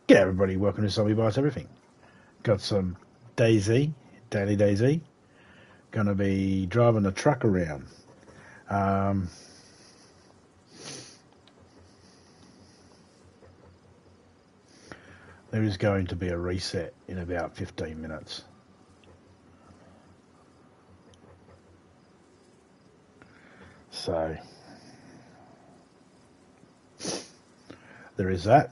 G'day everybody, welcome to Zombie Bites Everything. Got some DayZ, Daily DayZ. Gonna be driving the truck around. There is going to be a reset in about 15 minutes. So, there is that.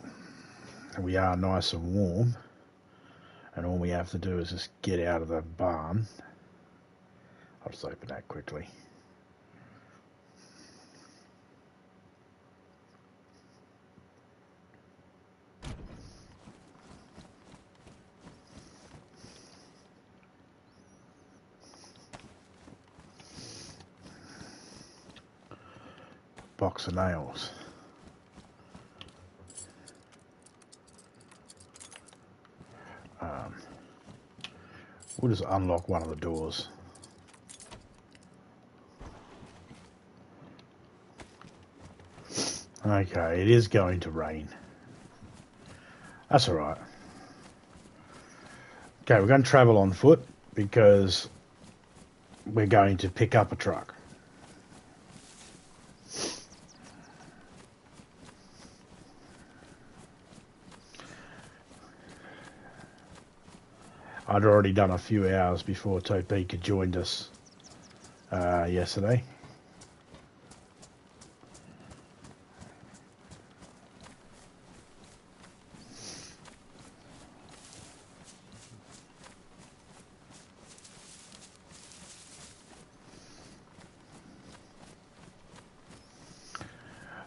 We are nice and warm. And all we have to do is just get out of the barn. I'll just open that quickly. Box of nails. We'll just unlock one of the doors. Okay, it is going to rain. That's alright. Okay, we're going to travel on foot because we're going to pick up a truck. I'd already done a few hours before Topeka joined us yesterday.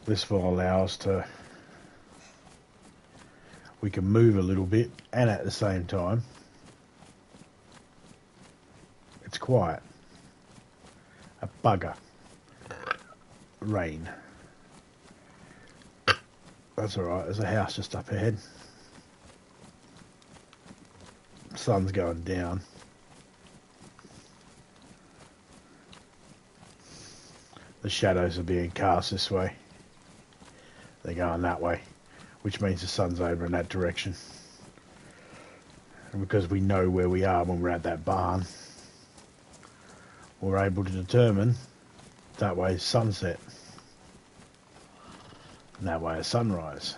This will allow us to, we can move a little bit and at the same time it's quiet. A bugger. Rain. That's alright, there's a house just up ahead. Sun's going down. The shadows are being cast this way. They're going that way, which means the sun's over in that direction. And because we know where we are when we're at that barn, we're able to determine that way is sunset and that way is sunrise.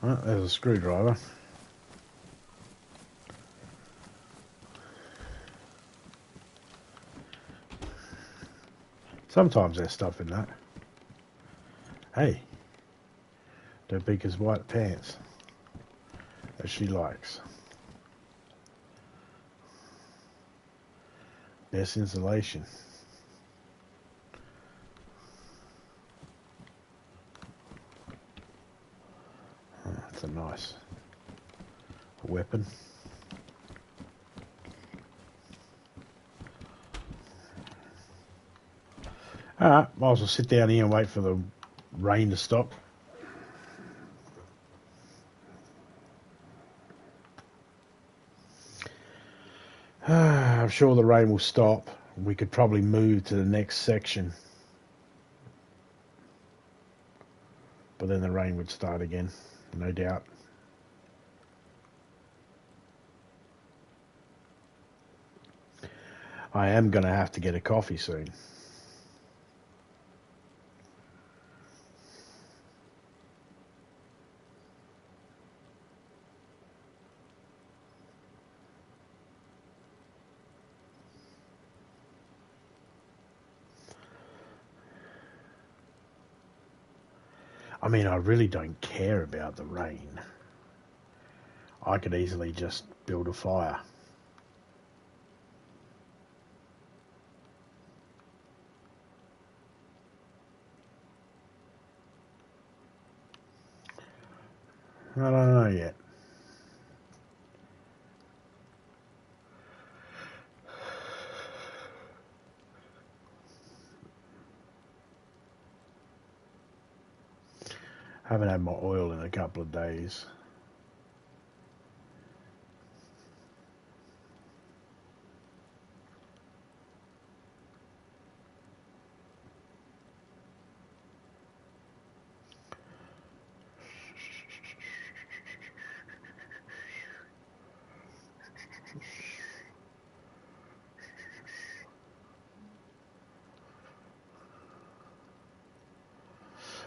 Well, there's a screwdriver. Sometimes there's stuff in that. Hey, Topeka's white pants that she likes. Best insulation. Oh, that's a nice weapon. Alright, might as well sit down here and wait for the rain to stop. I'm sure the rain will stop. We could probably move to the next section. But then the rain would start again, no doubt. I am going to have to get a coffee soon. I mean, I really don't care about the rain. I could easily just build a fire. I don't know yet. Haven't had my oil in a couple of days.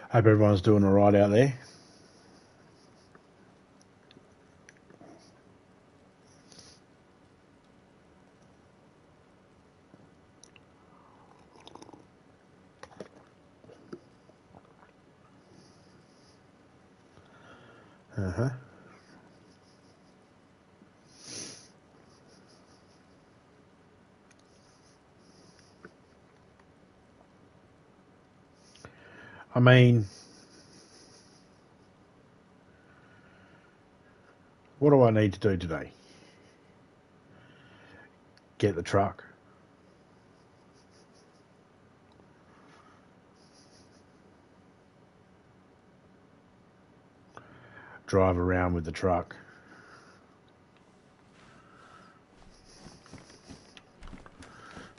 Hope everyone's doing alright out there. Uh-huh. I mean, what do I need to do today? Get the truck. Drive around with the truck.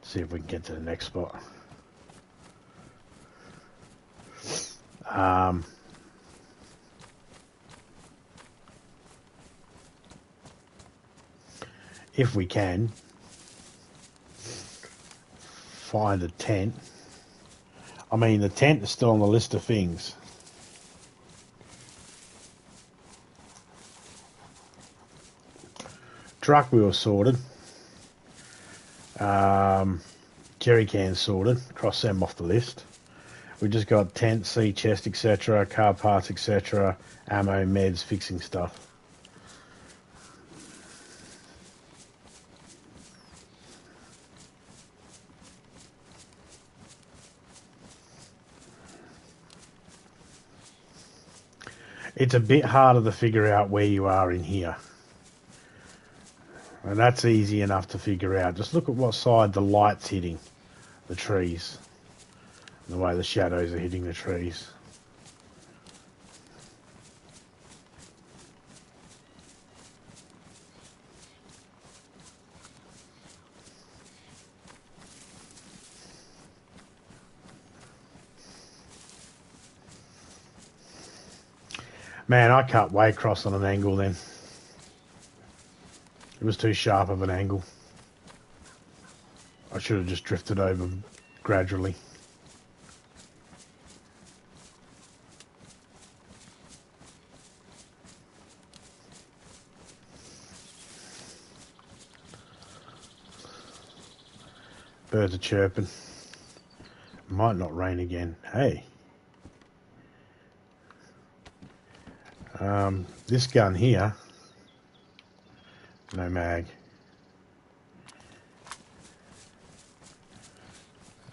See if we can get to the next spot. If we can, find a tent. I mean, the tent is still on the list of things. Truck wheel sorted. Jerry can sorted. Cross them off the list. We just got tent, sea chest, etc., car parts, etc., ammo, meds, fixing stuff. It's a bit harder to figure out where you are in here. And that's easy enough to figure out. Just look at what side the light's hitting the trees. And the way the shadows are hitting the trees. Man, I cut way across on an angle then. It was too sharp of an angle. I should have just drifted over gradually. Birds are chirping. Might not rain again. Hey. This gun here, no mag.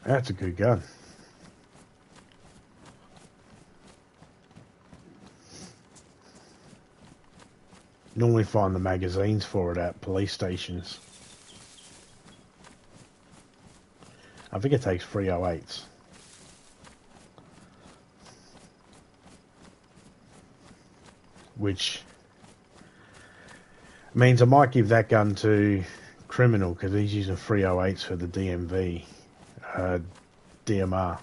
That's a good gun. Normally find the magazines for it at police stations. I think it takes 308s. Which means I might give that gun to Criminal because he's using 308s for the DMV, DMR.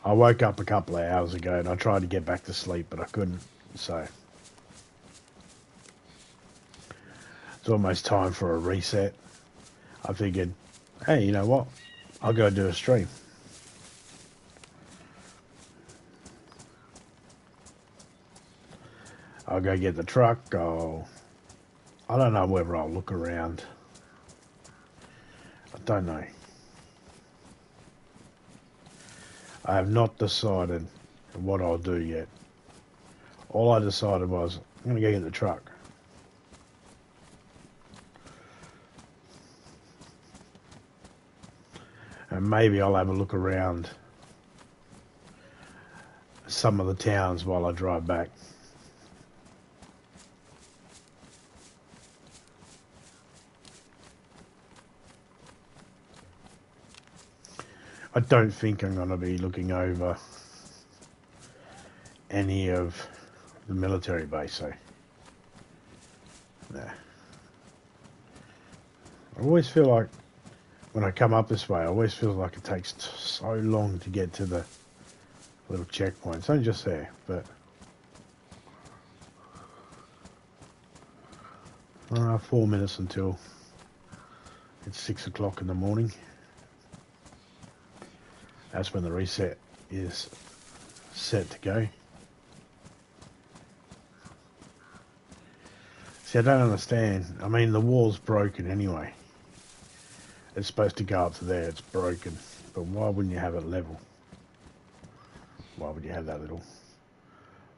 I woke up a couple of hours ago and I tried to get back to sleep, but I couldn't. So it's almost time for a reset. I figured, hey, you know what? I'll go do a stream. I'll go get the truck. I don't know whether I'll look around. I don't know. I have not decided what I'll do yet. All I decided was I'm going to go get the truck. And maybe I'll have a look around some of the towns while I drive back. I don't think I'm going to be looking over any of the military base, so nah. I always feel like when I come up this way, I always feel like it takes so long to get to the little checkpoint. It's only just there, but 4 minutes until it's 6 o'clock in the morning. That's when the reset is set to go. See, I don't understand. I mean, the wall's broken anyway. It's supposed to go up to there. It's broken. But why wouldn't you have it level? Why would you have that little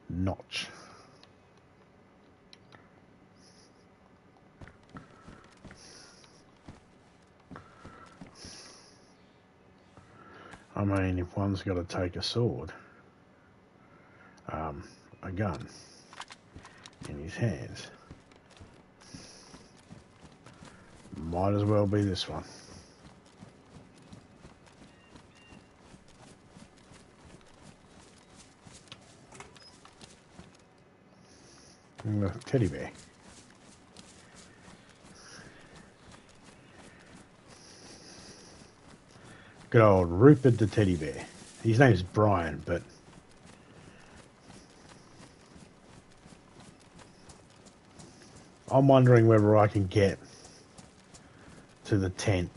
notch? I mean, if one's got to take a sword, a gun in his hands, might as well be this one. And the teddy bear. Good old Rupert the teddy bear. His name's Brian, but I'm wondering whether I can get to the tent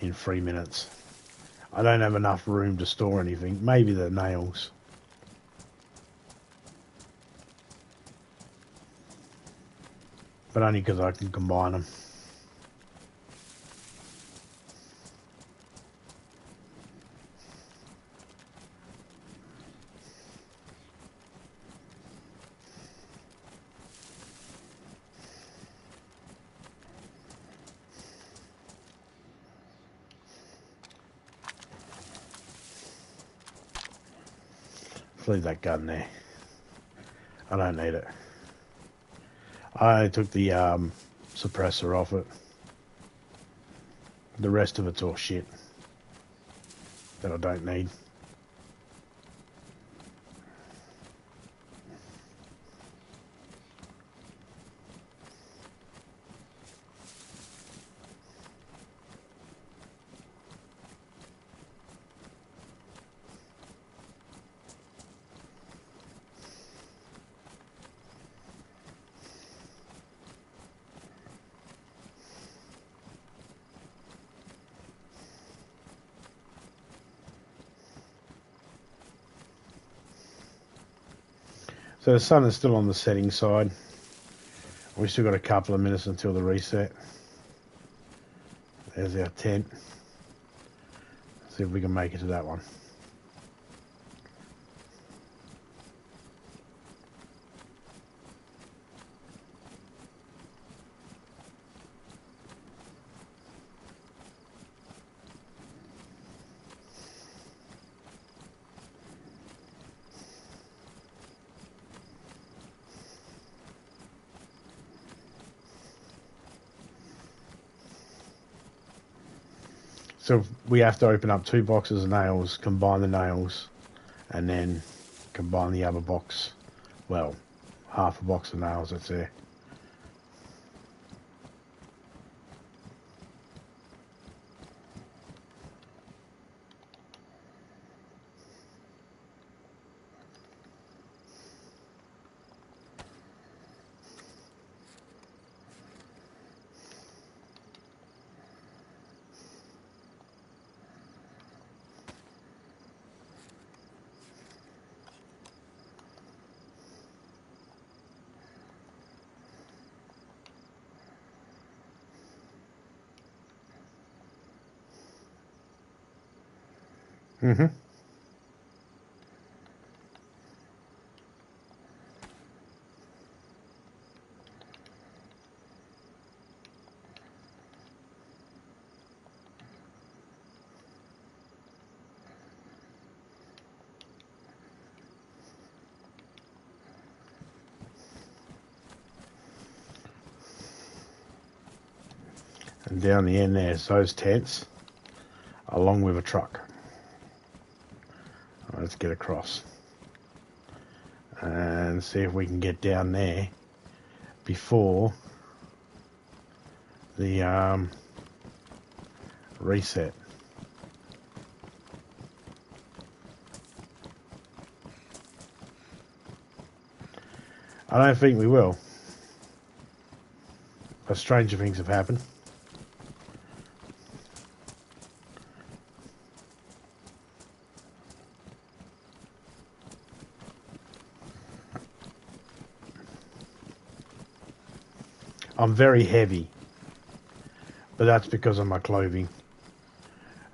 in 3 minutes. I don't have enough room to store anything. Maybe the nails. But only because I can combine them. Leave that gun there. I don't need it. I took the suppressor off it. The rest of it's all shit that I don't need. So the sun is still on the setting side. We've still got a couple of minutes until the reset. There's our tent. See if we can make it to that one. So we have to open up 2 boxes of nails, combine the nails, and then combine the other box. Well, half a box of nails that's there. Mm-hmm. And down the end there's those tents, along with a truck. Let's get across and see if we can get down there before the Reset. I don't think we will. But stranger things have happened. I'm very heavy, but that's because of my clothing.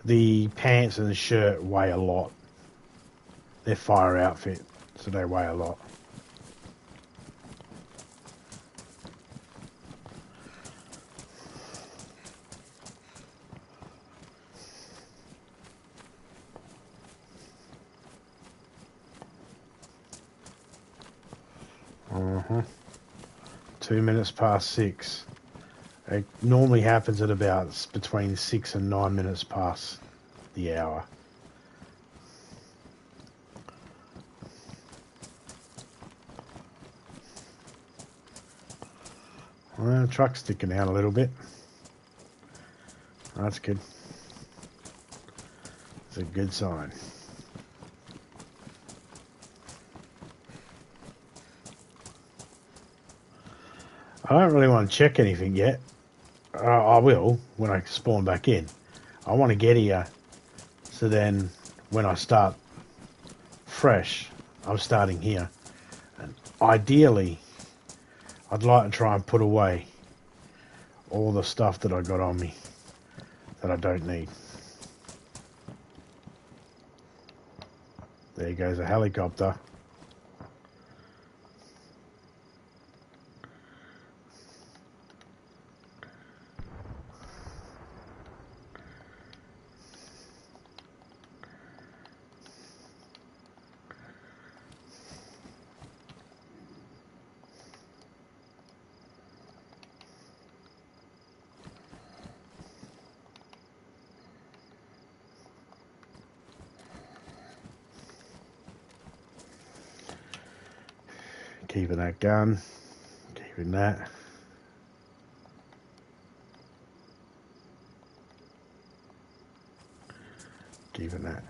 The pants and the shirt weigh a lot. They're fire outfit, so they weigh a lot. Uh-huh. 2 minutes past 6. It normally happens at about between 6 and 9 minutes past the hour. Well, the truck's sticking out a little bit. That's good. It's a good sign. I don't really want to check anything yet. I will when I spawn back in. I want to get here so then when I start fresh, I'm starting here. And ideally, I'd like to try and put away all the stuff that I got on me that I don't need. There goes a helicopter. Keeping that gun. Keeping that. Keeping that.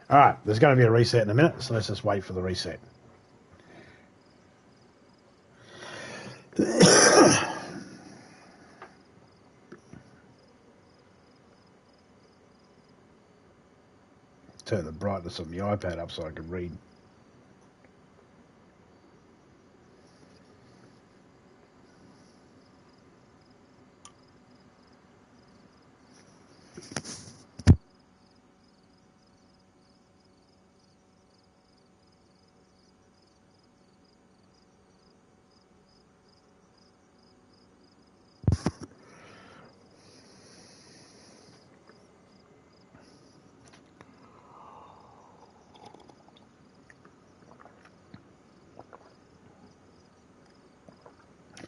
Alright, there's going to be a reset in a minute, so let's just wait for the reset. Turn the brightness on the iPad up so I can read.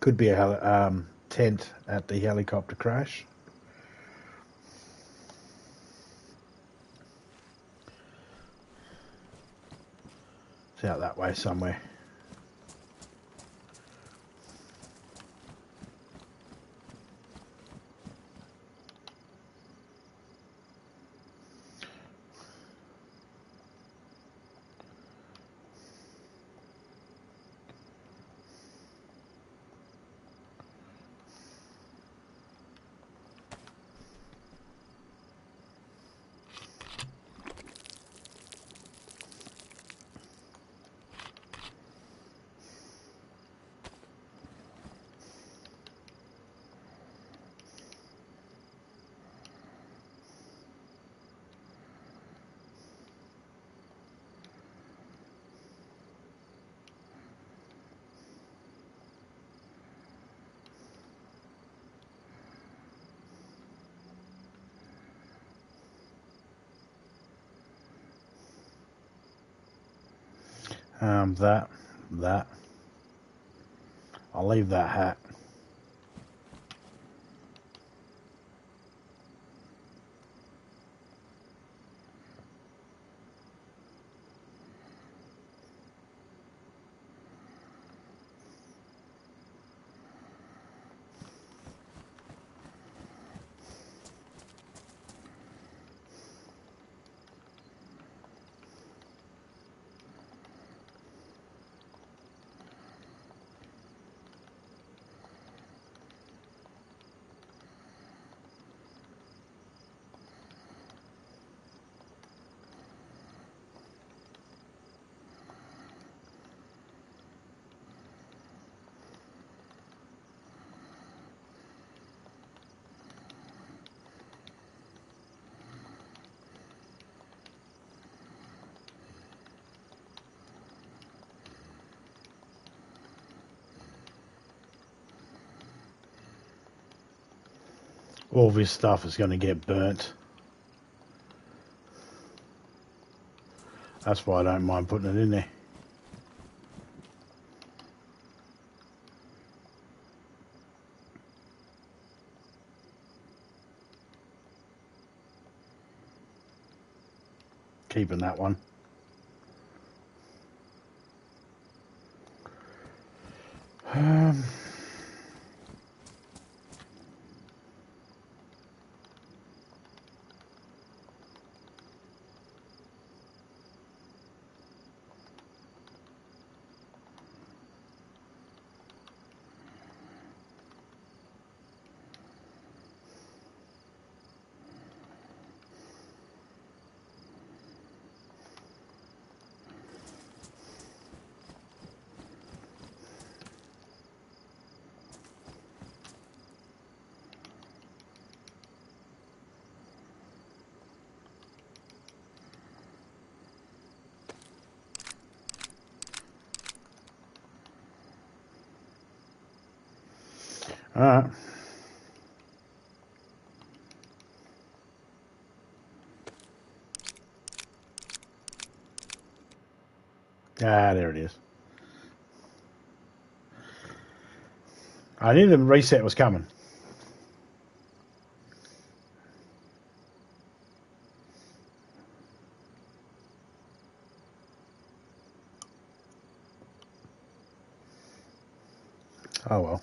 Could be a tent at the helicopter crash. It's out that way somewhere. That. I'll leave that hat. All this stuff is going to get burnt. That's why I don't mind putting it in there. Keeping that one. Alright. Ah, there it is. I knew the reset was coming. Oh well.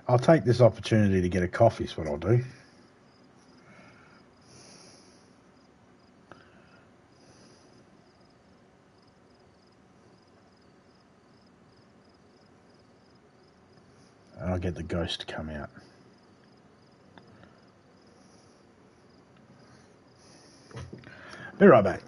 I'll take this opportunity to get a coffee, is what I'll do. And I'll get the ghost to come out. Be right back.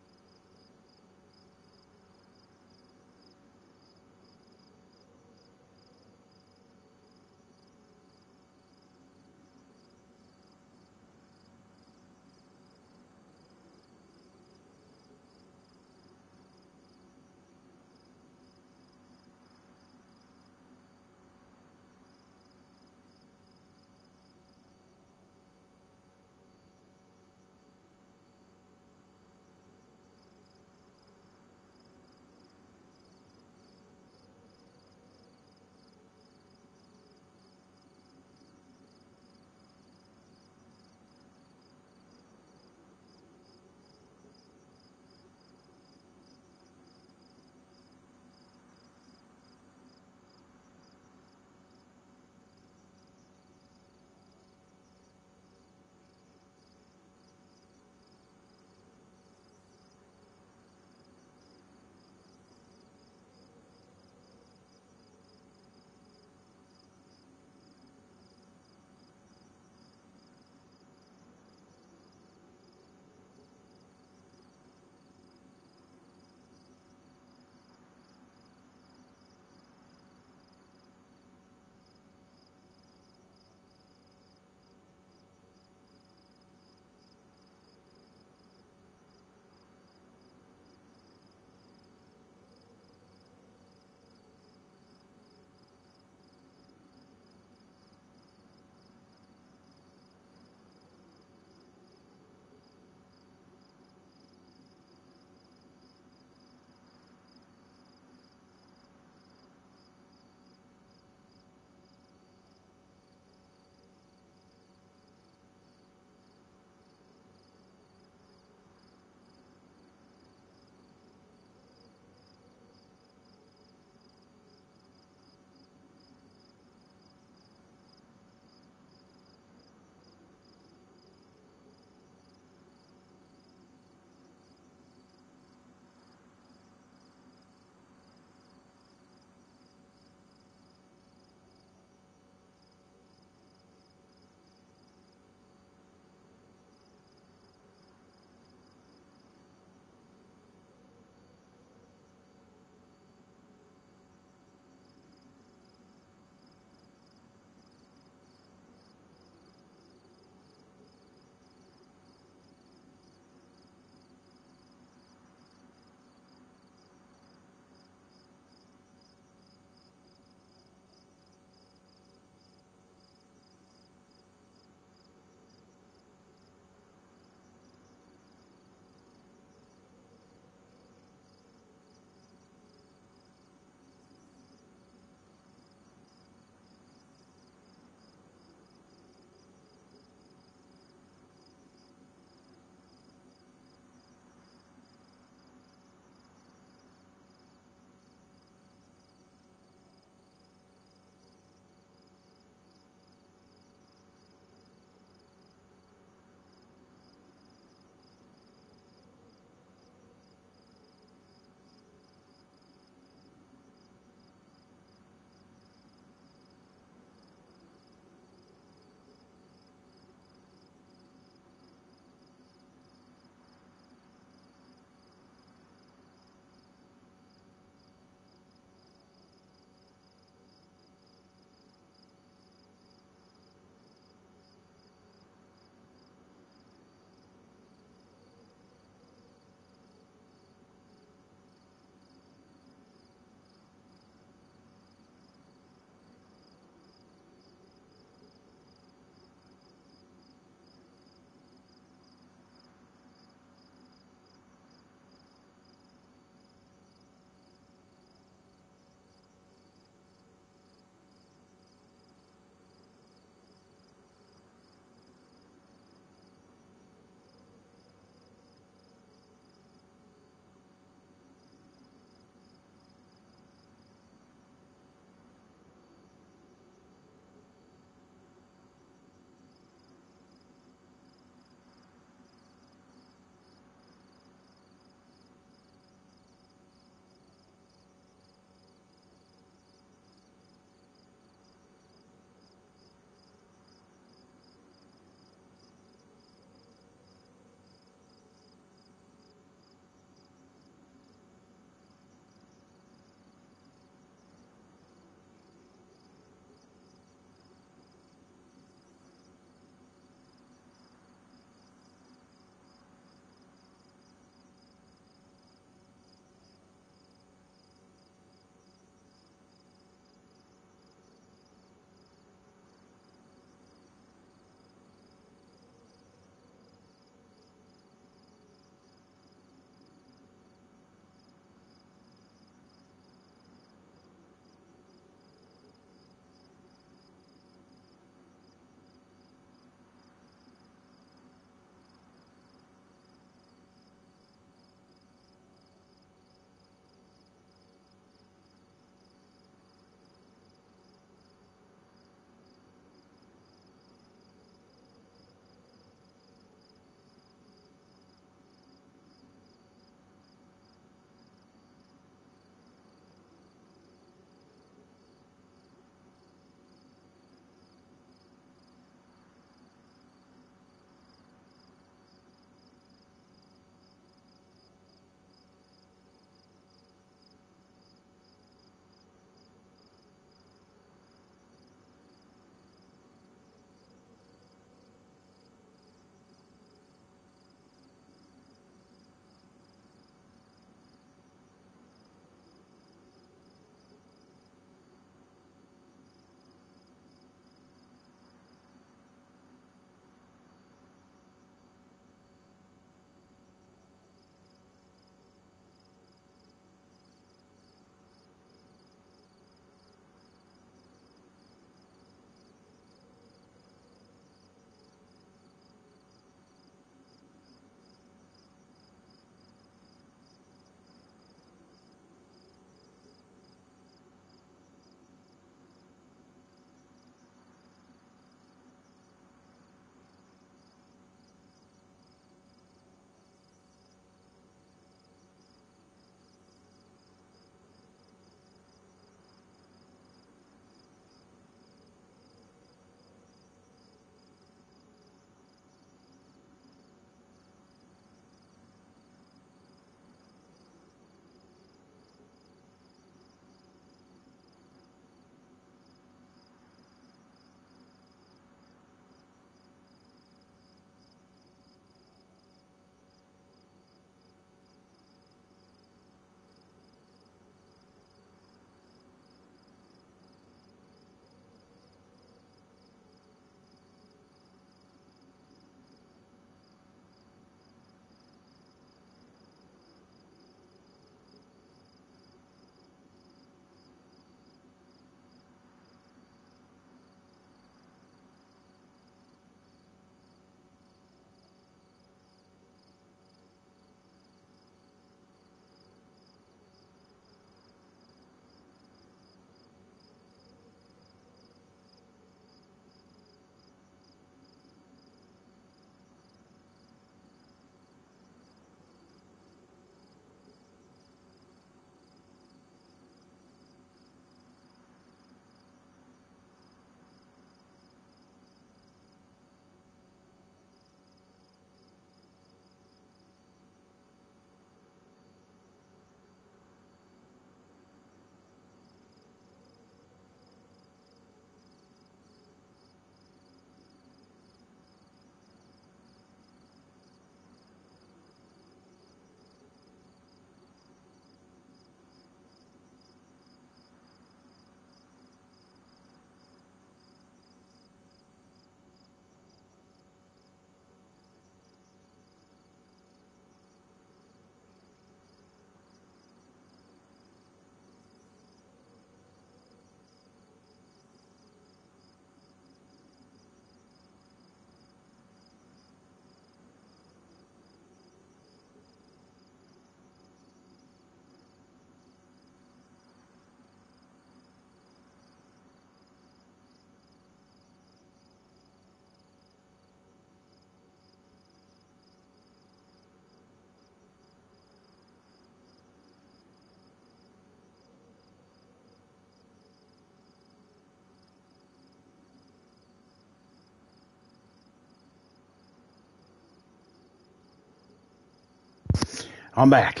I'm back.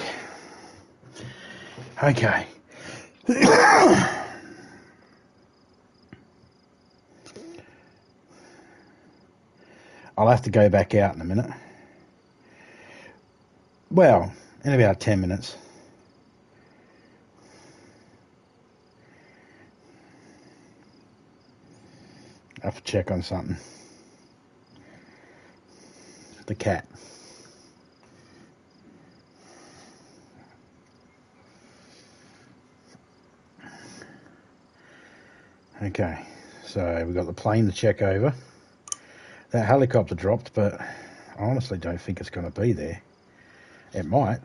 Okay. I'll have to go back out in a minute. Well, in about 10 minutes. I have to check on something. The cat. Okay, so we've got the plane to check over. That helicopter dropped, but I honestly don't think it's going to be there. It might.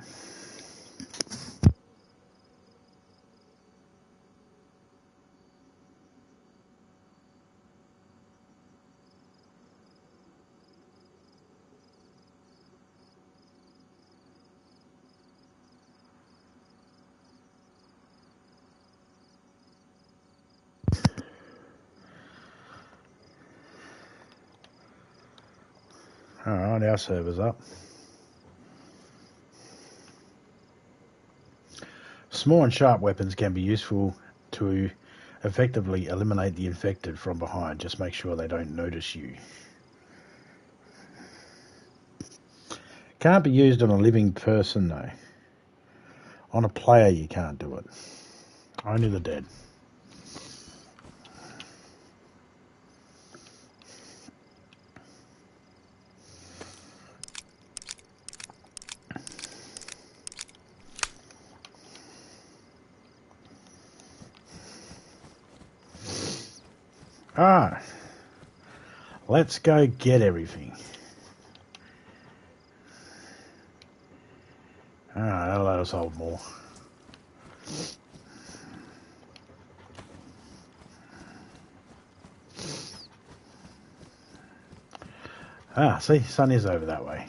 Alright, our server's up. Small and sharp weapons can be useful to effectively eliminate the infected from behind. Just make sure they don't notice you. Can't be used on a living person though. On a player you can't do it. Only the dead. Alright. Let's go get everything. Alright, that'll let us hold more. Ah, see, sun is over that way.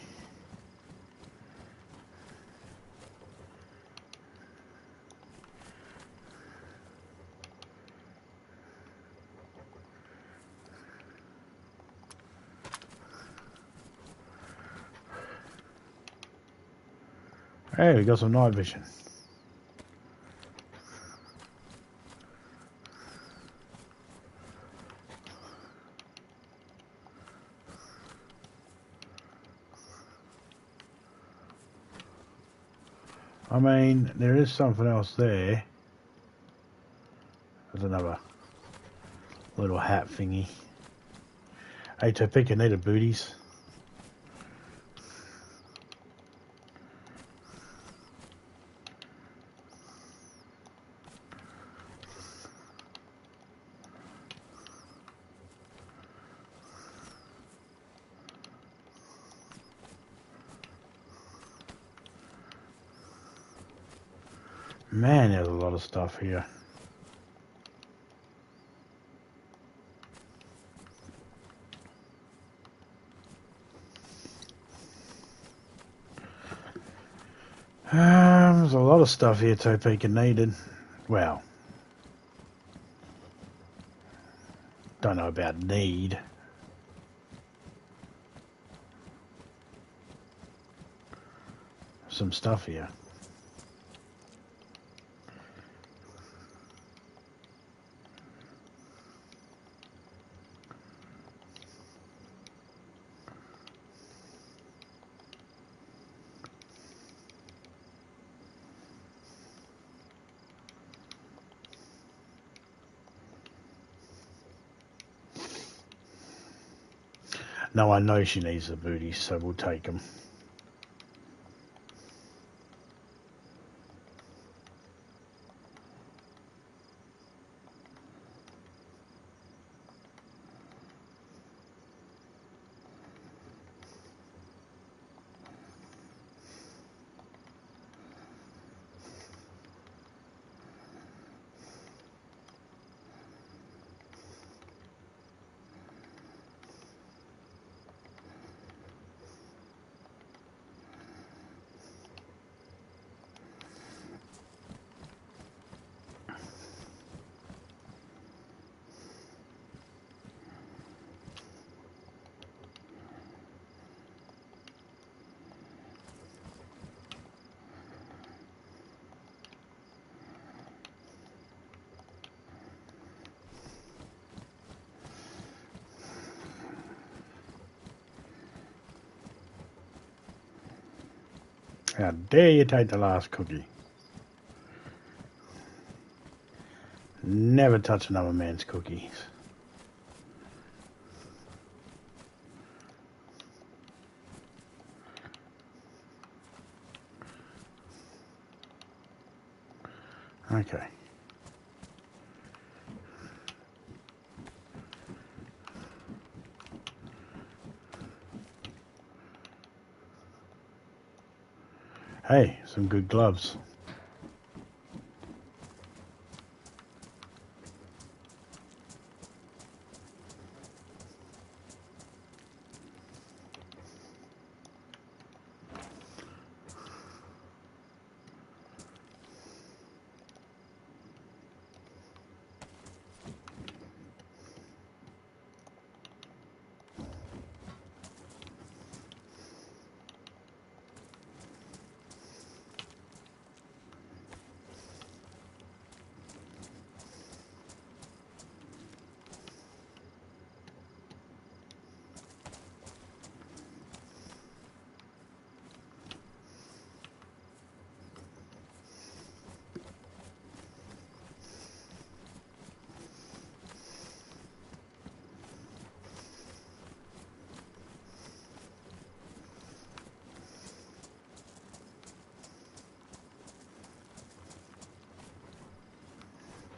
Hey, we got some night vision. I mean, there is something else there. There's another little hat thingy. Hey, Topeka, need a booties. Man, there's a lot of stuff here. There's a lot of stuff here Topeka needed. Well, don't know about need. Some stuff here. No, I know she needs the booties, so we'll take them. How dare you take the last cookie? Never touch another man's cookies. Okay. Hey, some good gloves.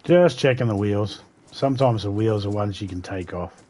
Just checking the wheels. Sometimes the wheels are ones you can take off.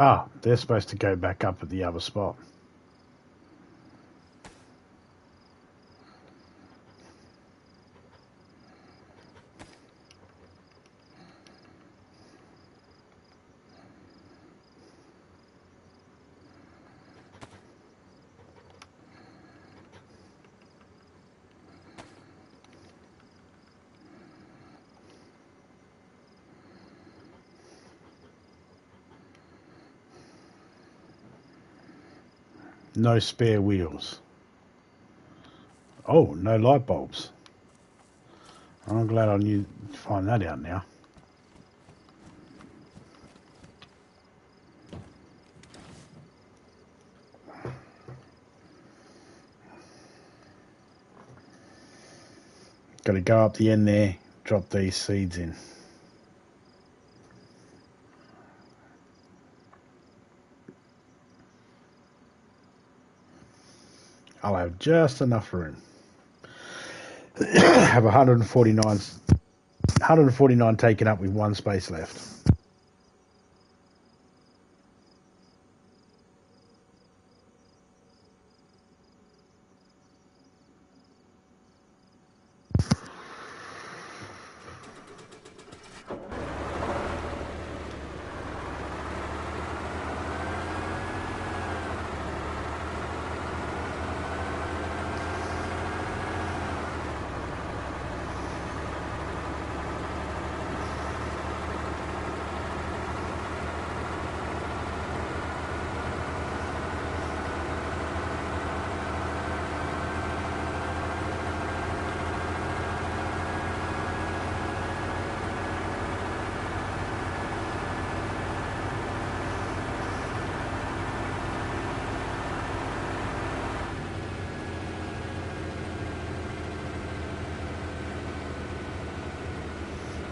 Ah, they're supposed to go back up at the other spot. No spare wheels. Oh, no light bulbs. I'm glad I knew to find that out now. Got to go up the end there, drop these seeds in. I'll have just enough room. Have 149 taken up with one space left.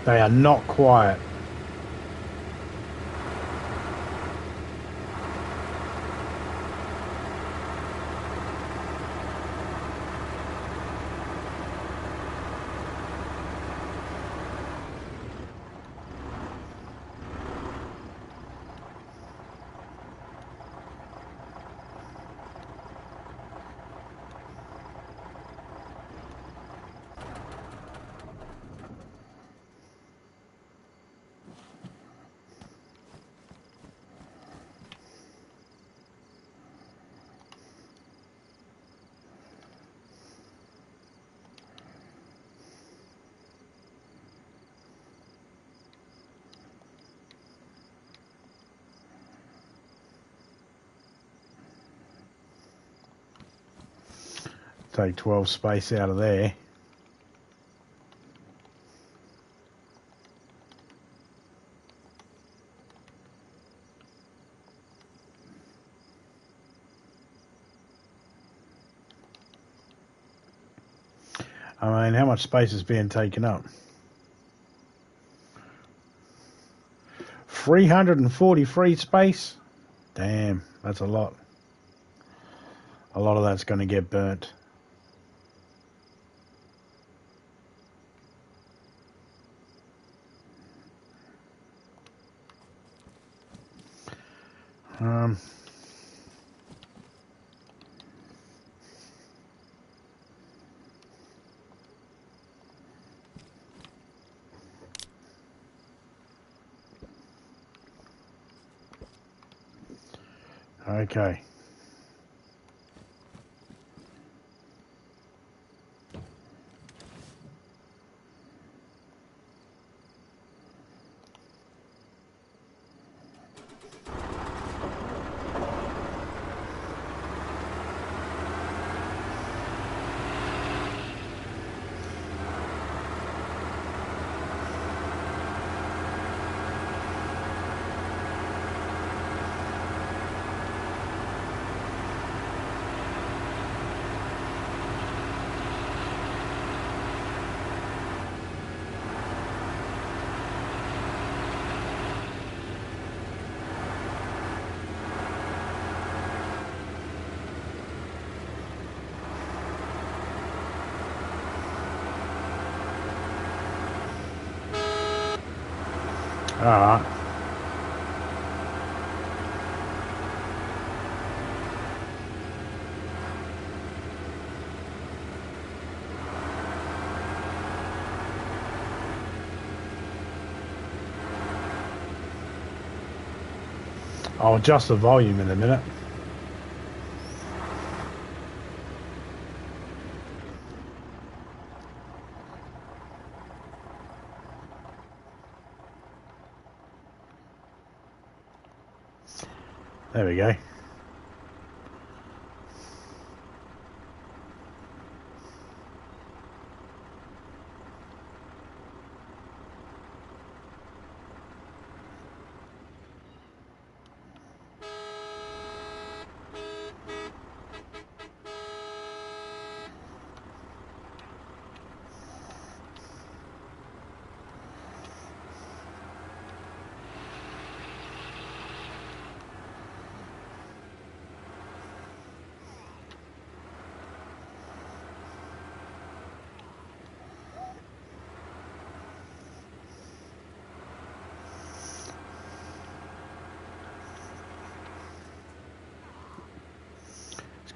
They are not quiet. Take 12 space out of there. I mean, how much space is being taken up? 343 space? Damn, that's a lot. A lot of that's going to get burnt. Okay. All right. I'll adjust the volume in a minute. There we go.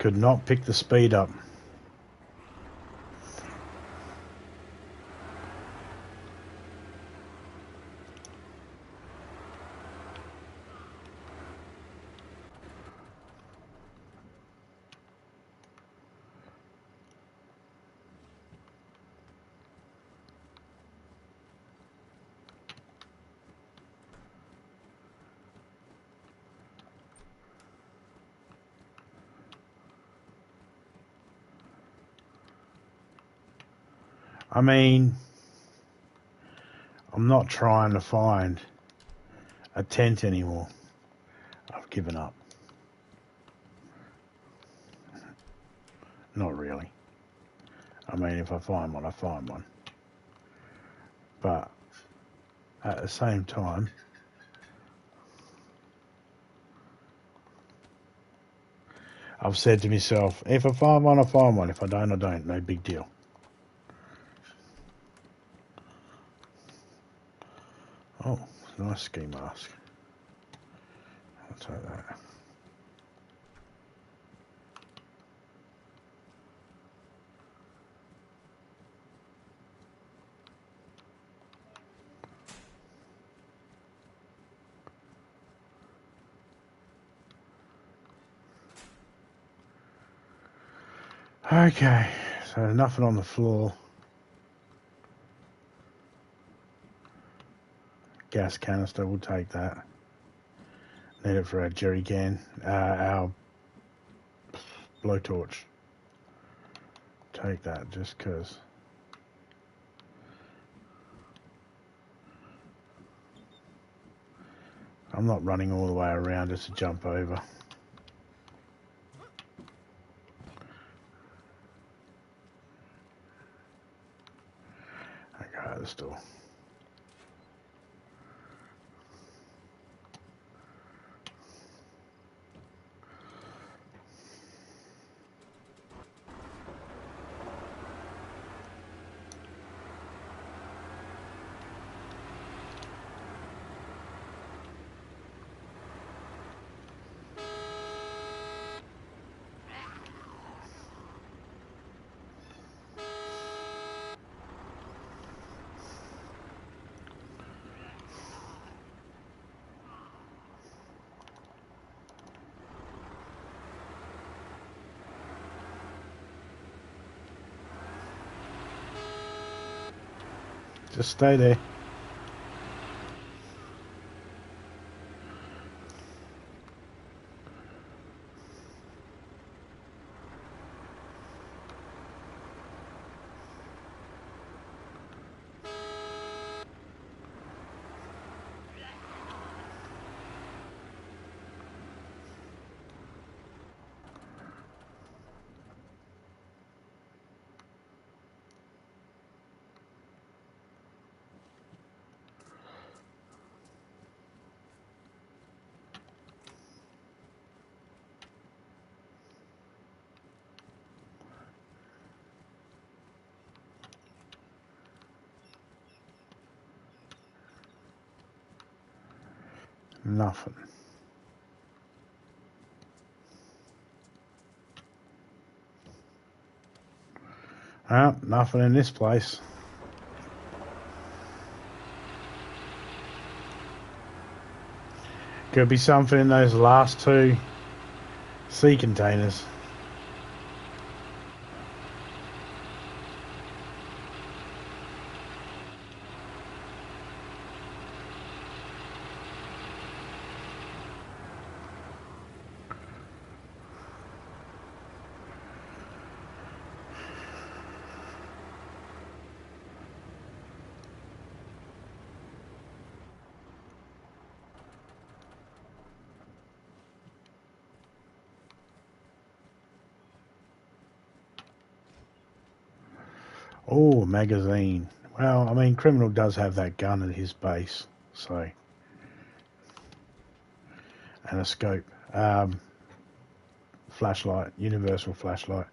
could not pick the speed up. I mean, I'm not trying to find a tent anymore. I've given up. Not really. I mean, if I find one, I find one. But at the same time, I've said to myself, if I find one, I find one. If I don't, I don't. No big deal. Oh, nice ski mask. I'll take that. Okay, so nothing on the floor. Gas canister, we'll take that. Need it for our jerry can, our blowtorch. Take that just because. I'm not running all the way around just to jump over. Okay, out the store. Just stay there. Nothing. Nothing in this place. Could be something in those last two sea containers. Oh, magazine. Well, I mean, Criminal does have that gun at his base, so. And a scope. Flashlight, universal flashlight.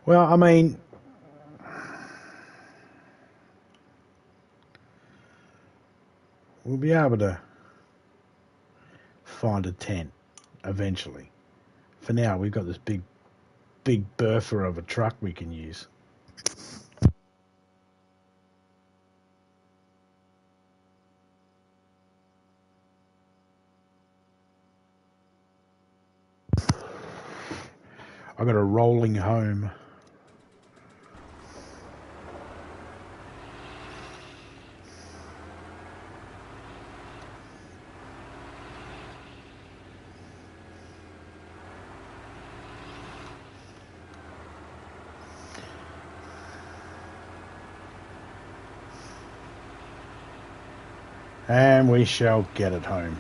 Well, I mean, be able to find a tent eventually. For now, we've got this big bertha of a truck we can use. I got a rolling home. And we shall get it home.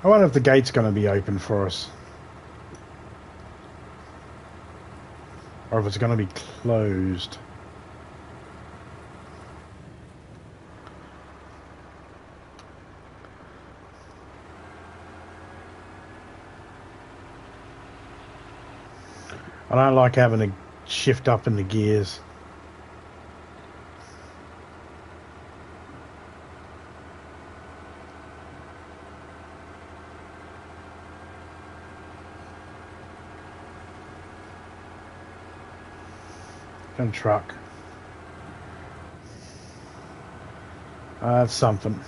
I wonder if the gate's going to be open for us. Or if it's going to be closed. I don't like having to shift up in the gears. And truck. That's something.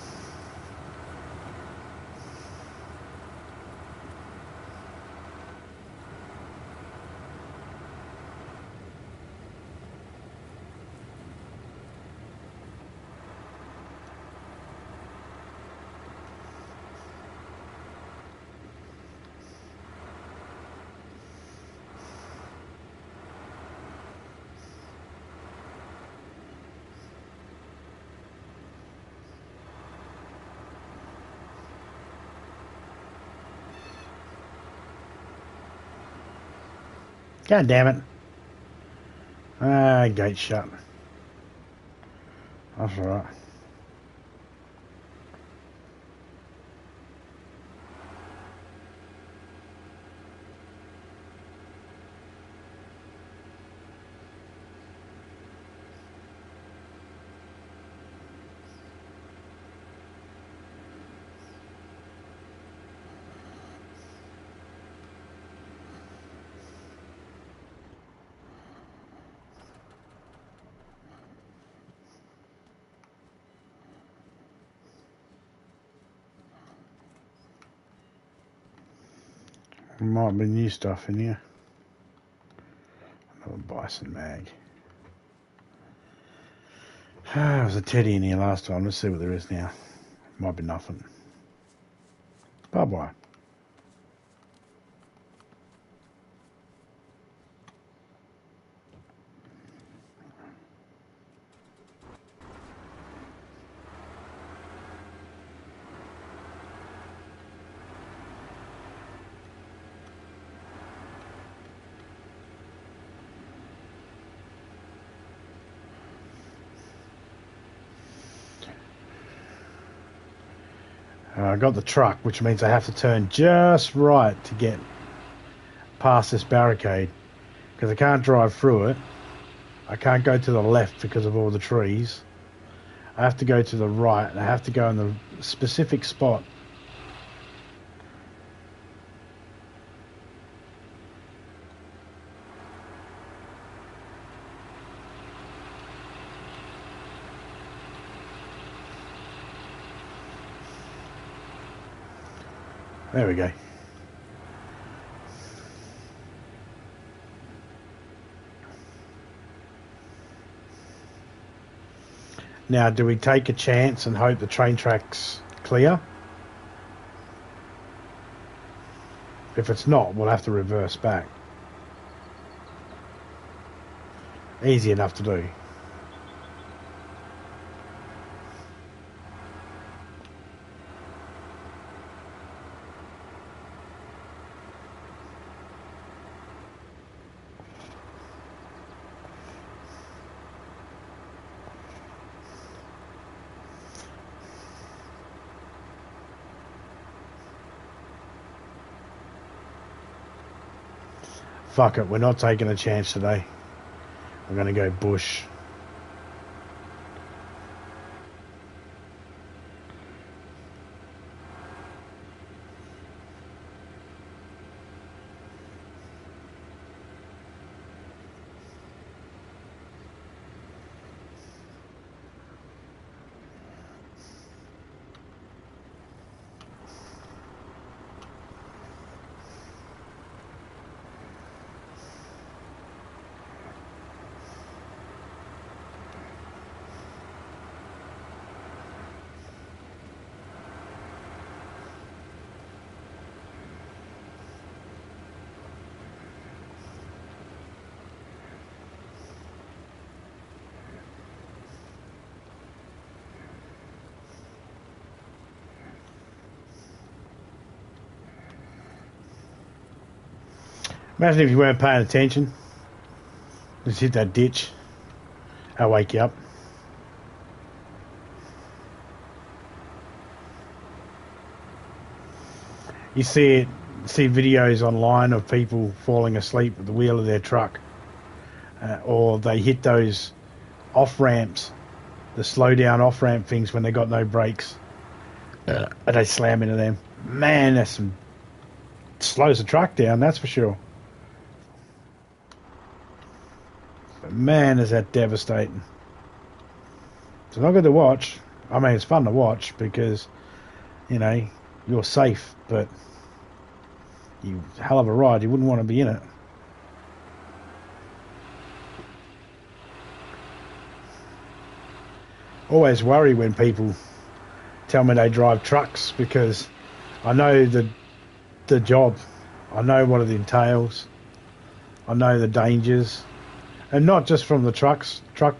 God damn it. Gate shut. That's alright. Might be new stuff in here. Another bison mag. There was a teddy in here last time. Let's see what there is now. Might be nothing. Bye-bye. I got the truck, which means I have to turn just right to get past this barricade, because I can't drive through it. I can't go to the left because of all the trees. I have to go to the right, and I have to go in the specific spot. There we go. Now, do we take a chance and hope the train track's clear? If it's not, we'll have to reverse back. Easy enough to do. Fuck it, we're not taking a chance today. We're going to go bush. Imagine if you weren't paying attention. Just hit that ditch. I'll wake you up. You see videos online of people falling asleep at the wheel of their truck. Or they hit those off-ramps, the slow-down off-ramp things when they got no brakes. And they slam into them. Man, that's some... slows the truck down, that's for sure. But man, is that devastating. It's not good to watch. I mean, it's fun to watch because, you know, you're safe, but you hell of a ride. You wouldn't want to be in it. Always worry when people tell me they drive trucks because I know the job. I know what it entails. I know the dangers. And not just from the truck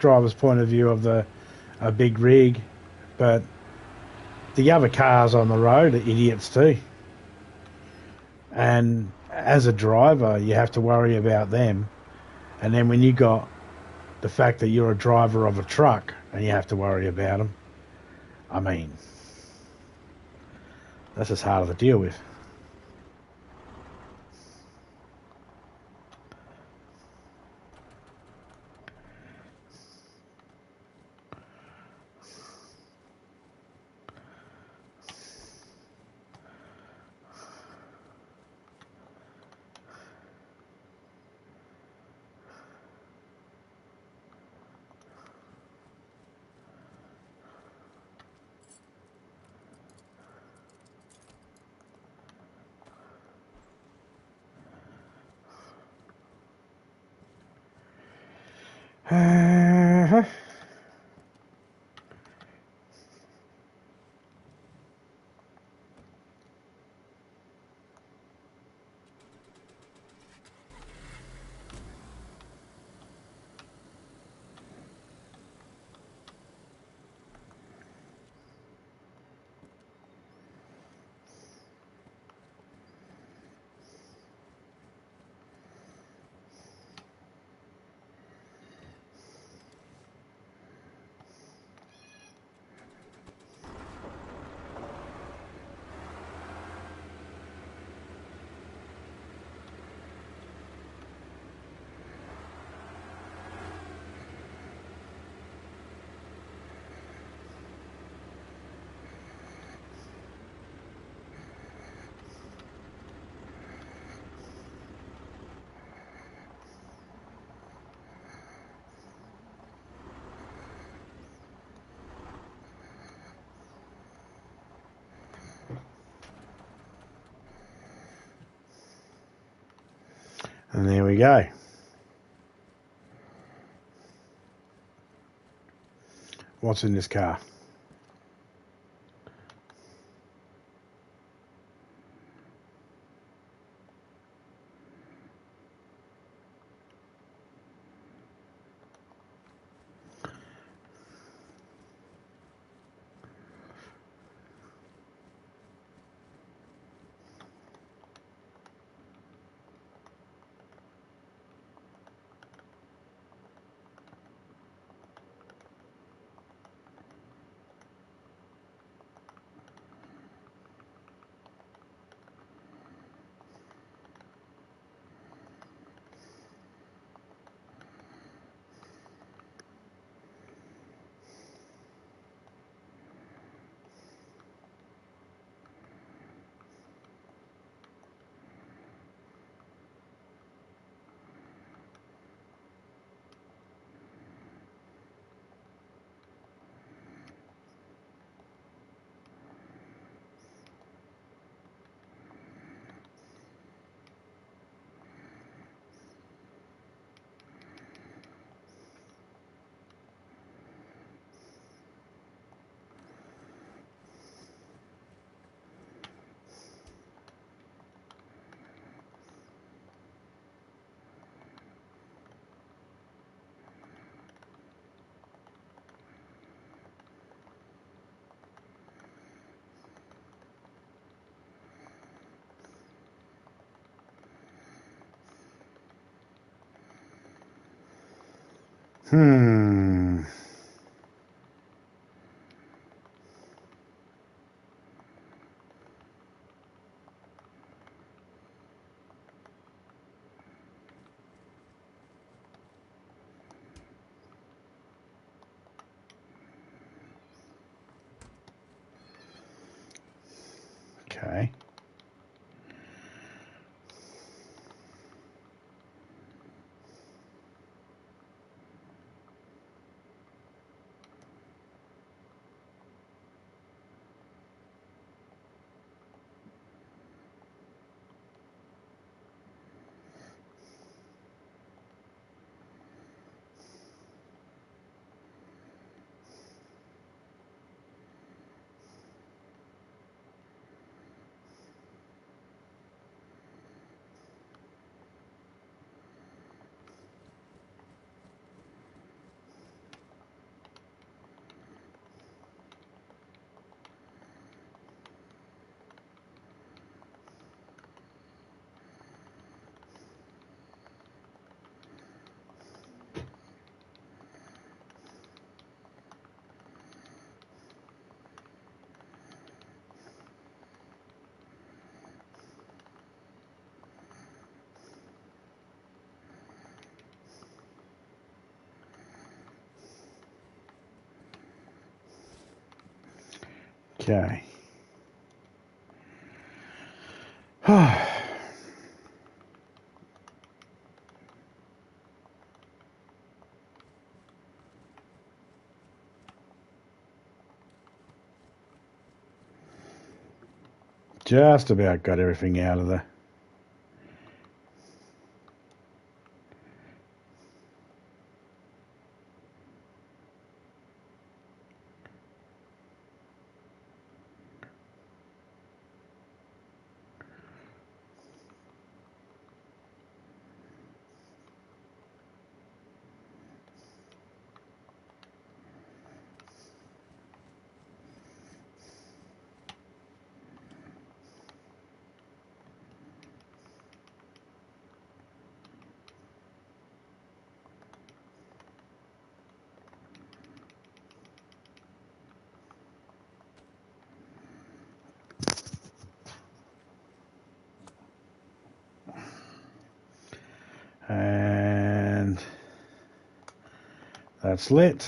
driver's point of view of a big rig, but the other cars on the road are idiots too. And as a driver, you have to worry about them. And then when you got the fact that you're a driver of a truck and you have to worry about them, I mean, that's just harder to deal with. And there we go. What's in this car? Hmm. Okay. Okay. Just about got everything out of there. And that's lit.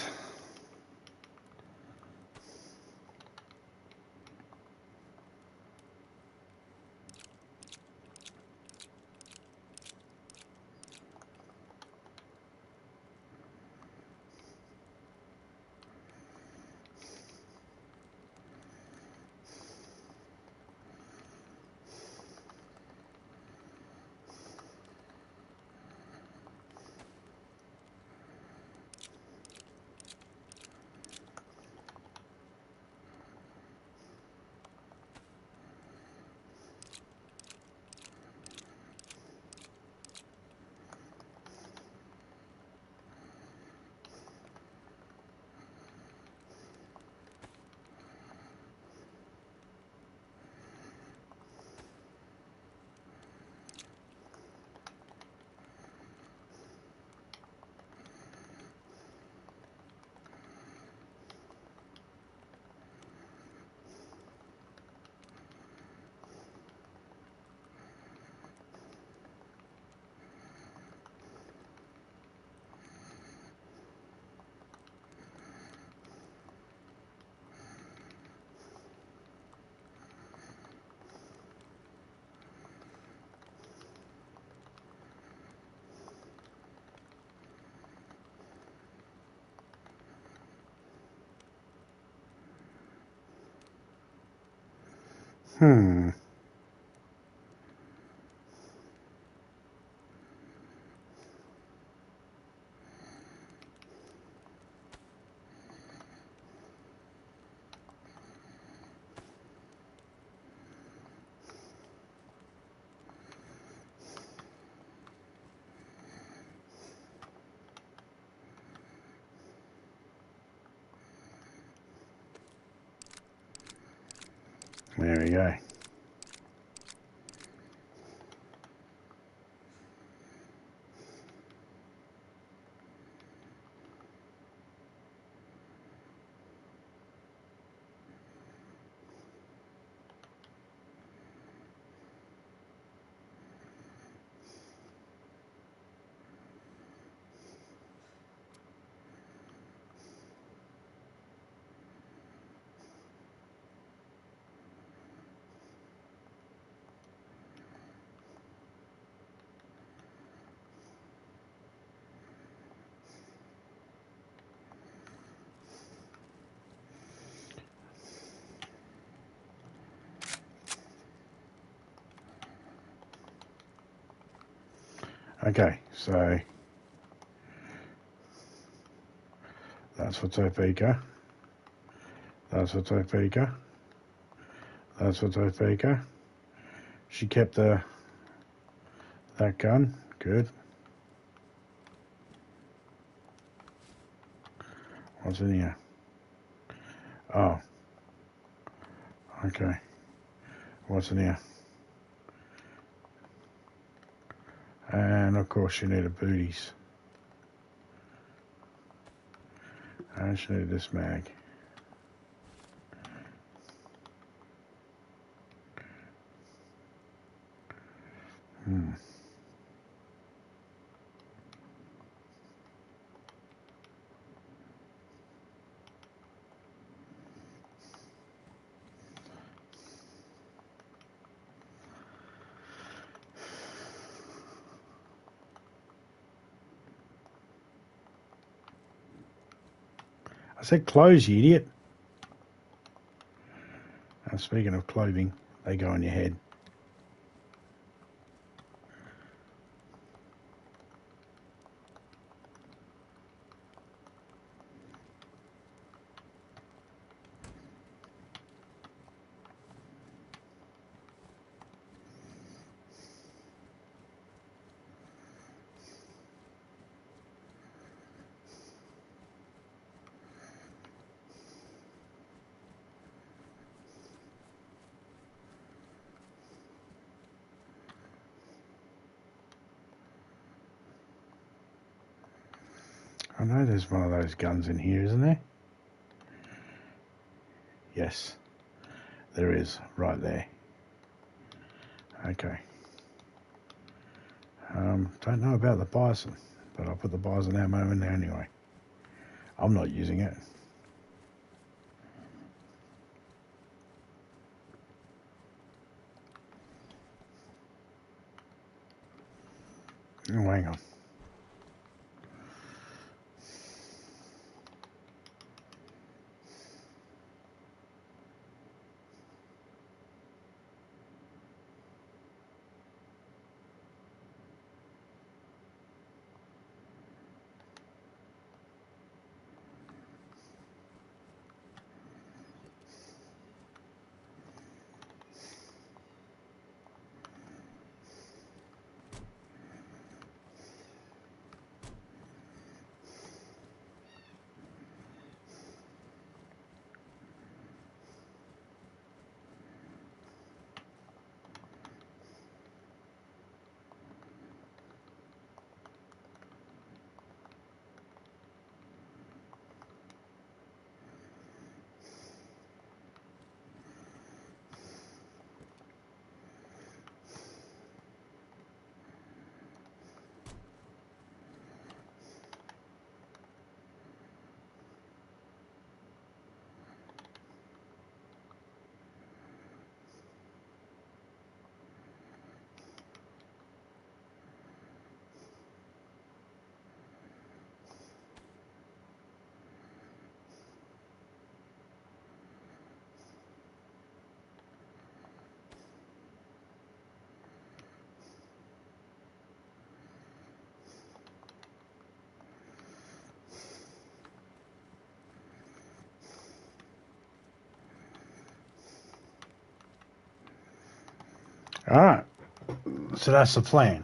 Hmm. There we go. Okay, so that's for Topeka. That's for Topeka. That's for Topeka. She kept that gun. Good. What's in here? Oh. Okay. What's in here? And of course she needed booties. And she needed this mag. I said clothes, you idiot. And speaking of clothing, they go on your head. I know there's one of those guns in here, isn't there? Yes, there is, right there. Okay. Don't know about the bison, but I'll put the bison ammo in there anyway. I'm not using it. Oh, hang on. All right. So that's the plan.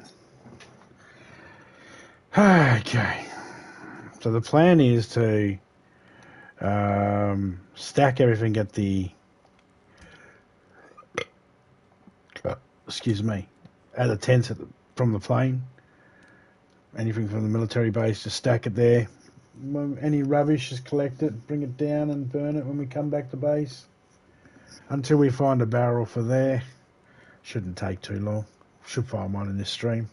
Okay. So the plan is to stack everything at the excuse me, at the tents from the plane. Anything from the military base, just stack it there. When any rubbish, just collect it, bring it down and burn it when we come back to base. Until we find a barrel for there. Shouldn't take too long. Should find one in this stream.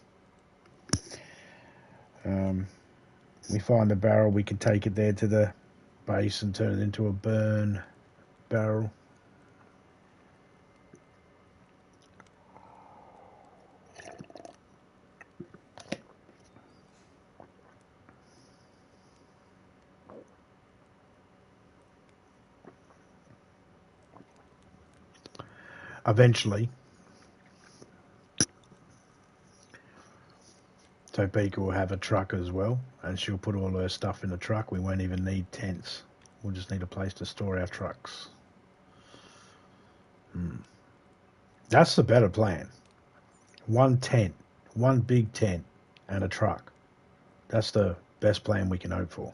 We find a barrel, we can take it there to the base and turn it into a burn barrel. Eventually. Topeka will have a truck as well, and she'll put all her stuff in the truck. We won't even need tents. We'll just need a place to store our trucks. That's the better plan. One tent, one big tent, and a truck. That's the best plan we can hope for.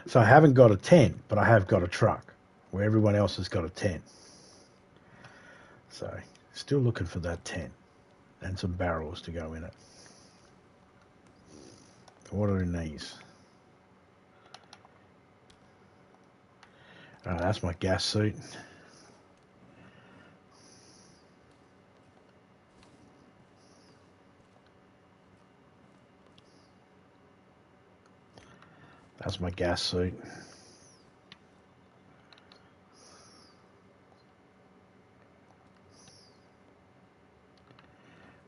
So I haven't got a tent, but I have got a truck, where everyone else has got a tent. So, still looking for that tent, and some barrels to go in it. What are in these? Oh, that's my gas suit. That's my gas suit.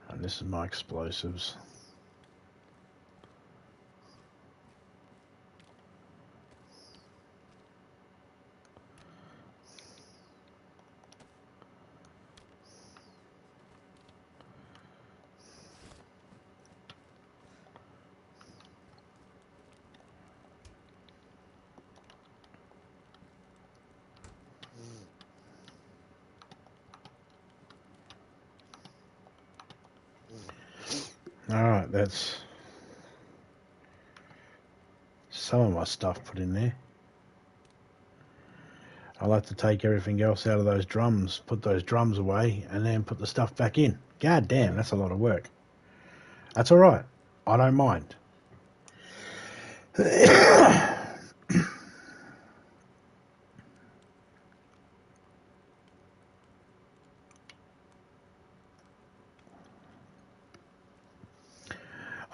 And this is my explosives. Alright, that's some of my stuff put in there. I like to take everything else out of those drums, put those drums away, and then put the stuff back in. God damn, that's a lot of work. That's alright. I don't mind.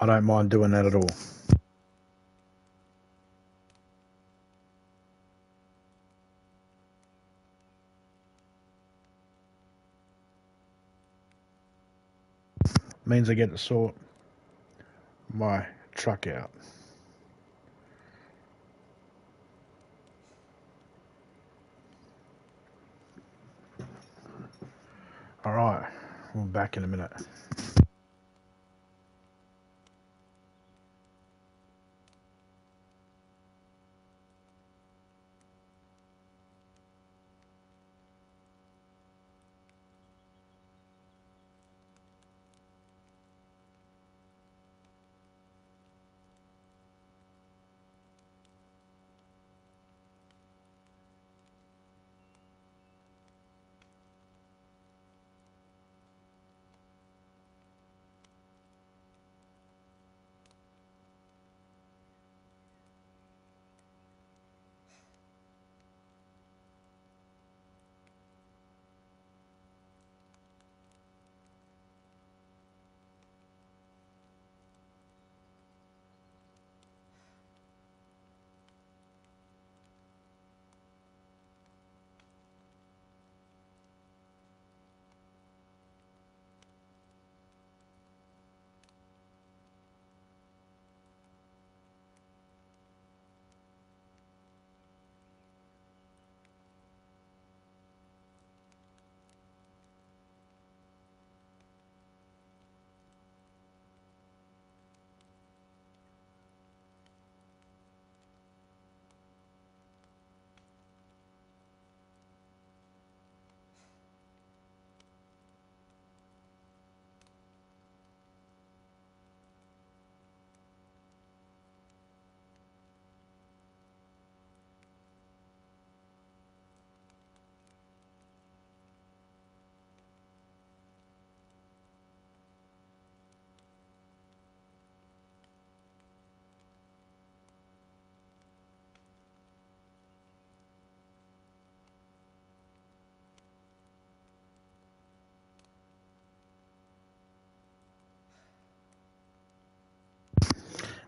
I don't mind doing that at all. Means I get to sort my truck out. Alright, we'll be back in a minute.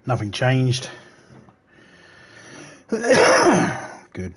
Nothing changed. Good.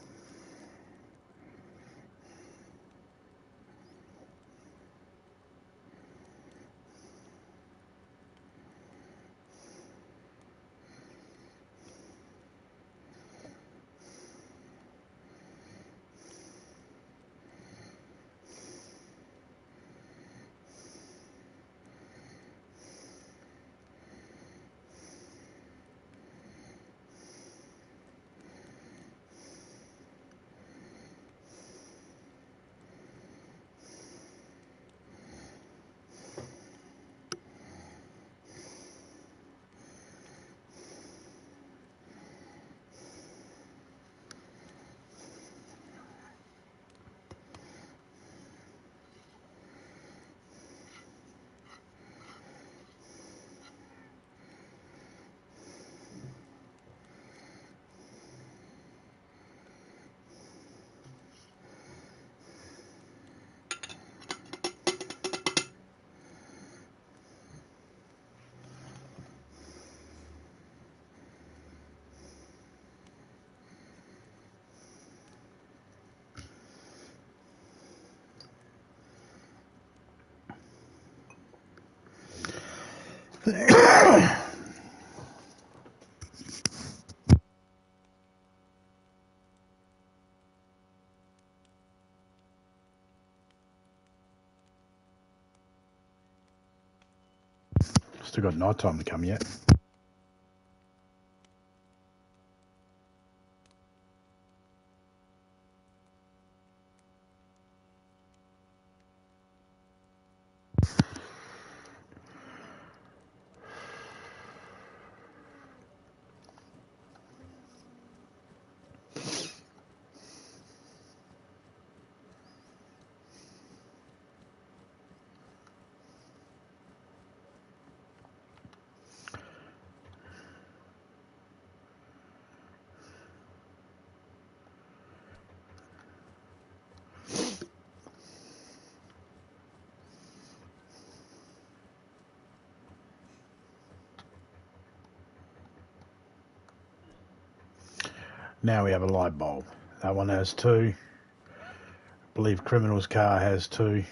Still got night time to come yet. Now we have a light bulb. That one has 2. I believe Criminal's car has 2.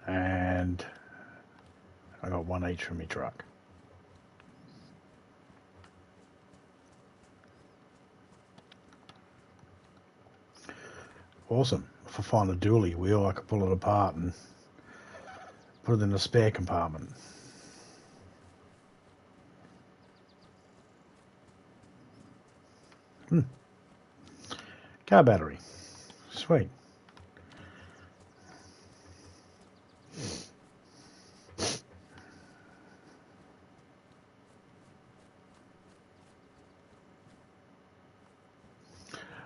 And I got 1 each from my truck. Awesome. If I find a dually wheel, I can pull it apart and put it in the spare compartment. Car battery. Sweet.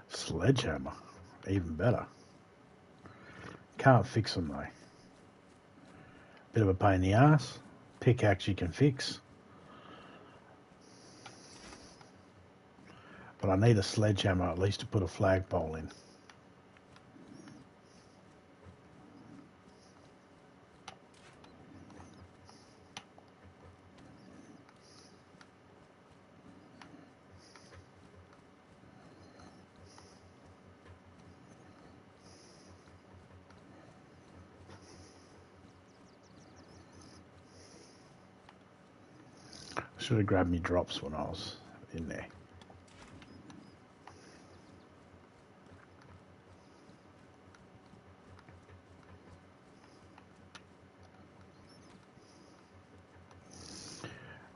Sledgehammer. Even better. Can't fix them though. Bit of a pain in the ass. Pickaxe you can fix. But I need a sledgehammer at least to put a flagpole in. Should have grabbed me drops when I was in there.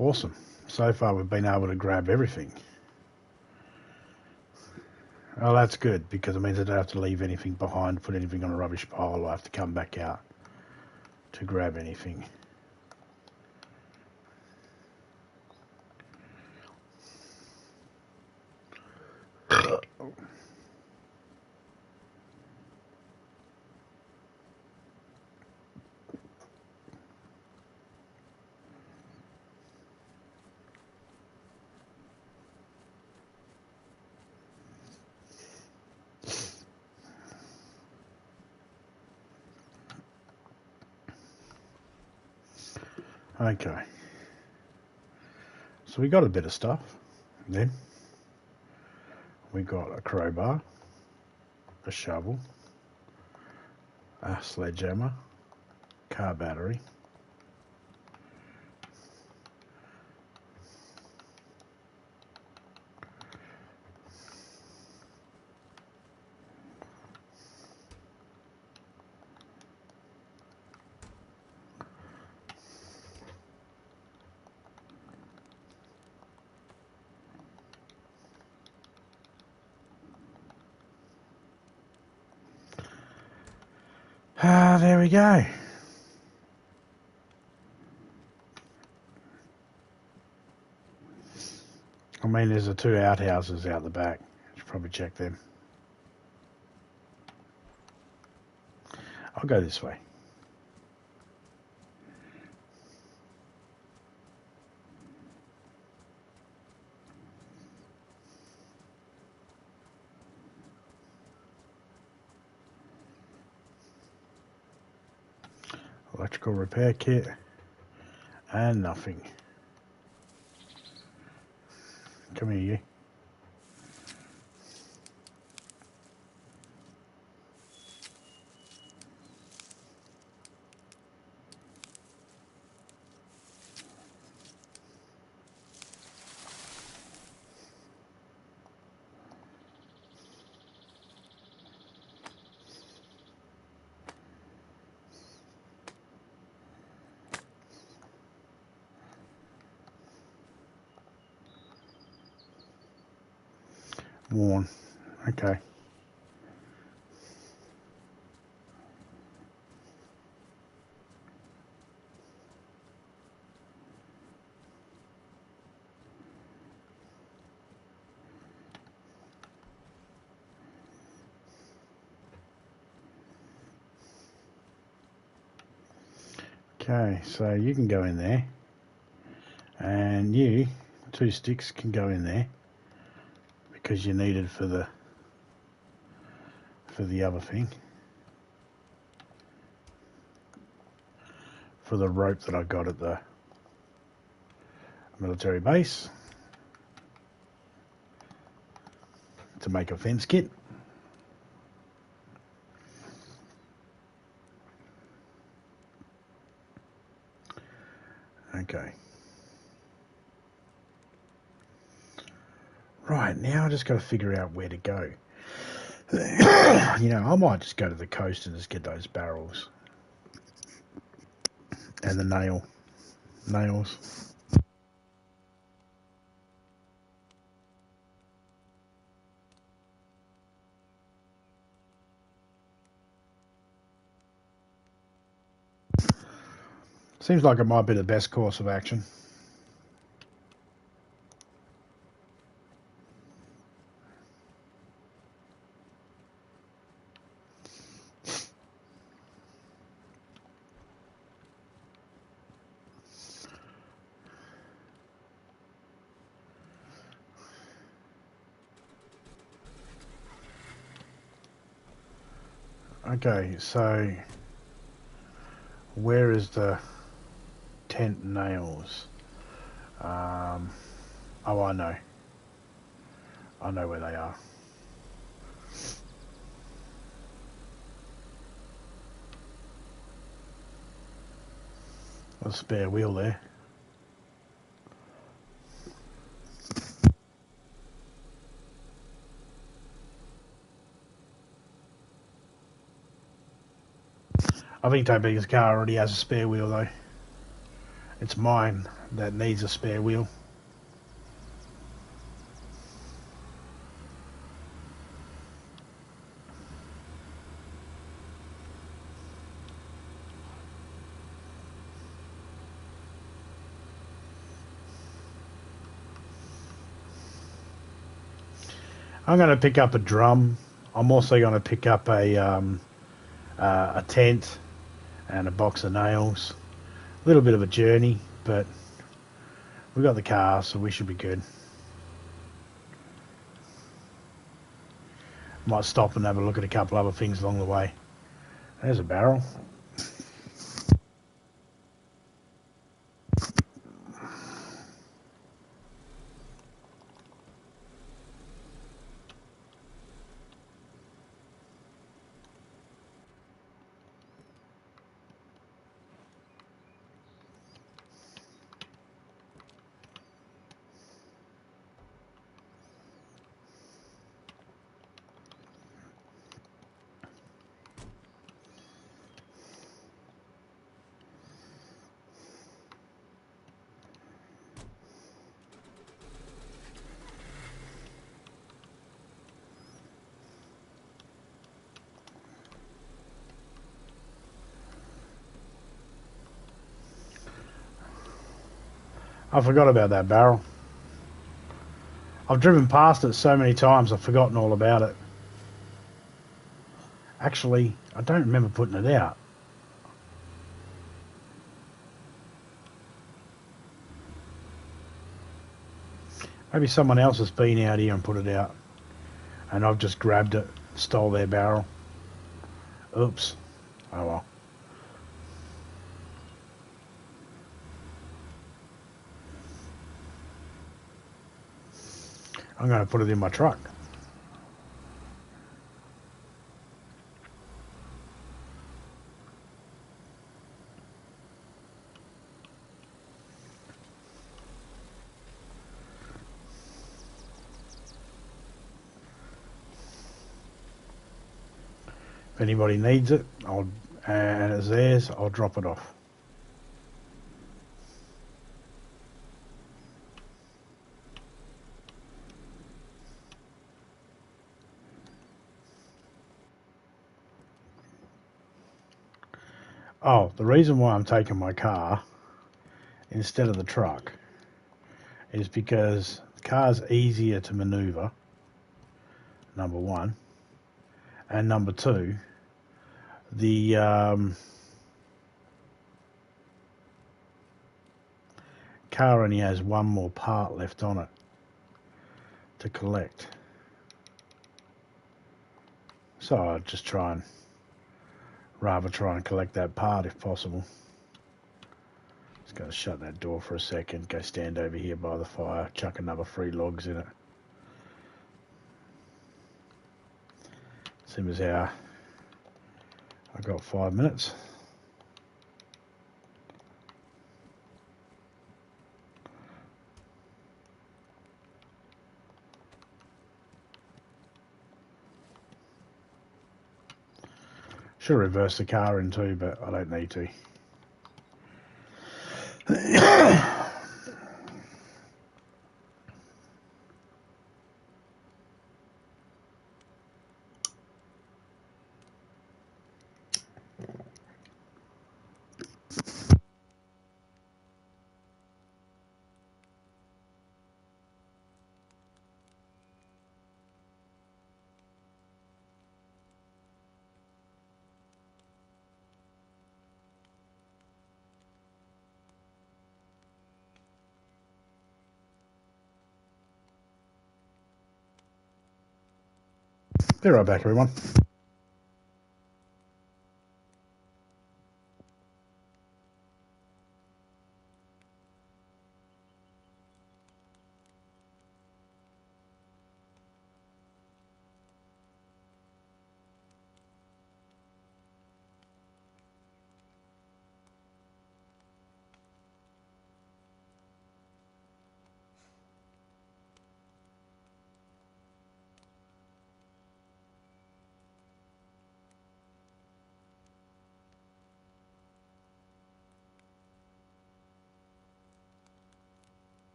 Awesome. So far we've been able to grab everything. Oh, that's good, because it means I don't have to leave anything behind, put anything on a rubbish pile, or have to come back out to grab anything. Okay. So we got a bit of stuff. Then we got a crowbar, a shovel, a sledgehammer, car battery, there we go. I mean, there's the 2 outhouses out the back. Should probably check them. I'll go this way. Electrical repair kit and nothing. Come here, you. Worn. Okay. Okay, so you can go in there, and you, 2 sticks, can go in there because you need it for the other thing, for the rope that I got at the military base to make a fence kit. Okay. Right, now I just got to figure out where to go. You know, I might just go to the coast and just get those barrels and the nails. Seems like it might be the best course of action. Okay, so where is the tent nails? Oh, I know. I know where they are. A spare wheel there. I think Toby's car already has a spare wheel though. It's mine that needs a spare wheel. I'm going to pick up a drum. I'm also going to pick up a tent and a box of nails. A little bit of a journey, but we've got the car, so we should be good. Might stop and have a look at a couple other things along the way. There's a barrel. I forgot about that barrel. I've driven past it so many times I've forgotten all about it. Actually, I don't remember putting it out. Maybe someone else has been out here and put it out, and I've just grabbed it, stole their barrel. Oops. Oh well. I'm going to put it in my truck. If anybody needs it, and it's theirs, I'll drop it off. Oh, the reason why I'm taking my car instead of the truck is because the car's easier to maneuver, number one. And number two, the car only has one more part left on it to collect. So I'd just rather try and collect that part if possible. Just going to shut that door for a second, go stand over here by the fire, chuck another 3 logs in it. Same as how I got 5 minutes. Should reverse the car in too, but I don't need to. Be right back, everyone.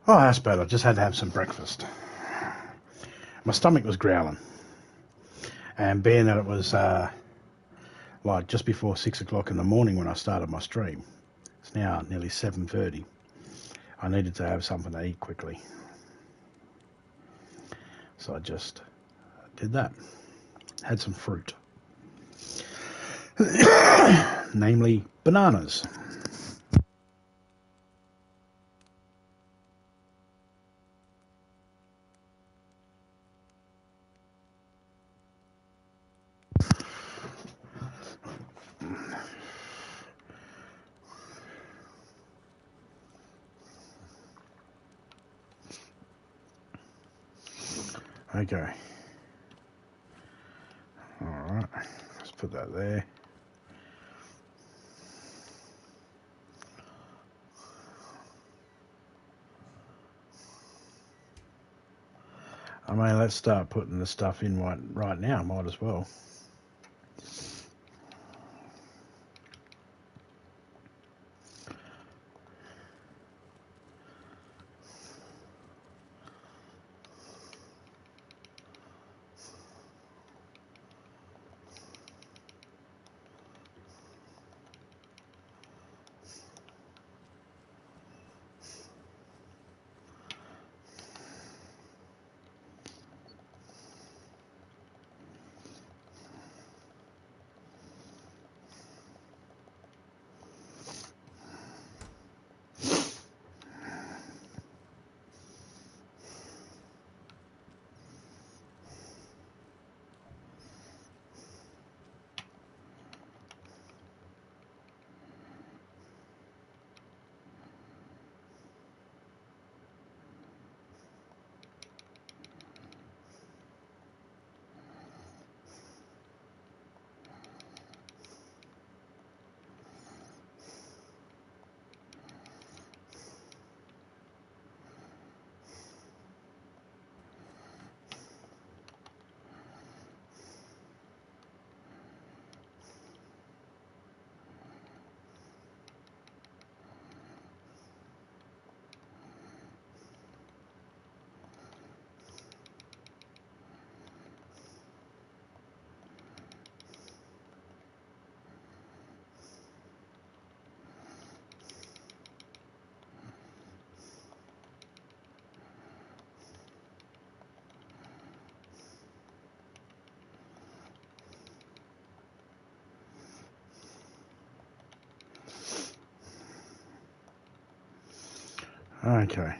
Oh, that's better. I just had to have some breakfast. My stomach was growling. And being that it was like just before 6 o'clock in the morning when I started my stream, it's now nearly 7:30. I needed to have something to eat quickly. So I just did that. Had some fruit. Namely, bananas. Okay. Alright. Let's put that there. I mean, let's start putting the stuff in right now. Might as well. Okay.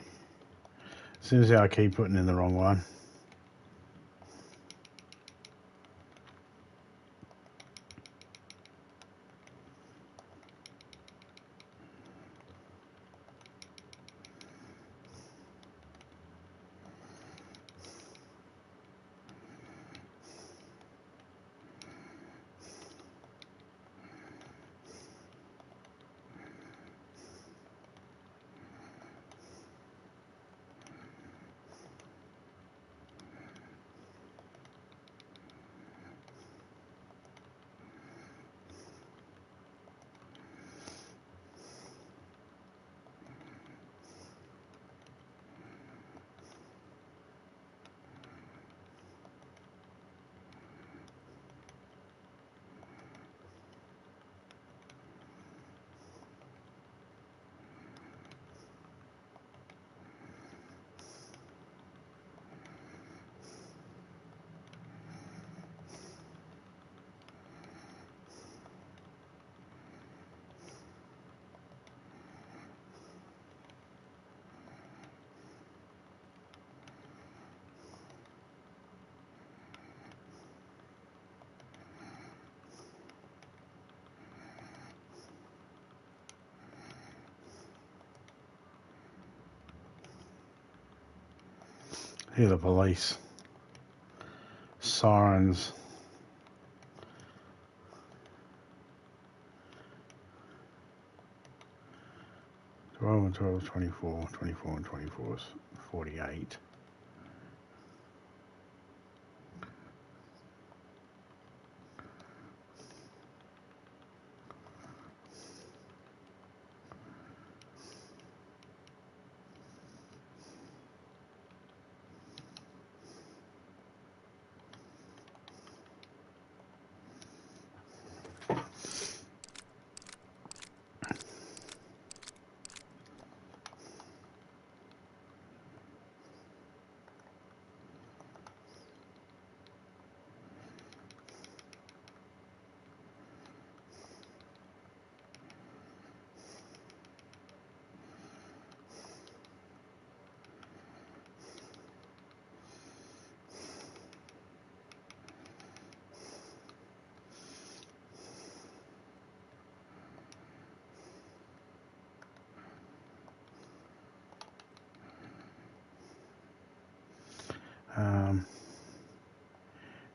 As soon as I keep putting in the wrong one. Hear the police. Sirens. Twelve and 12, 24, 24 and 24 is 48.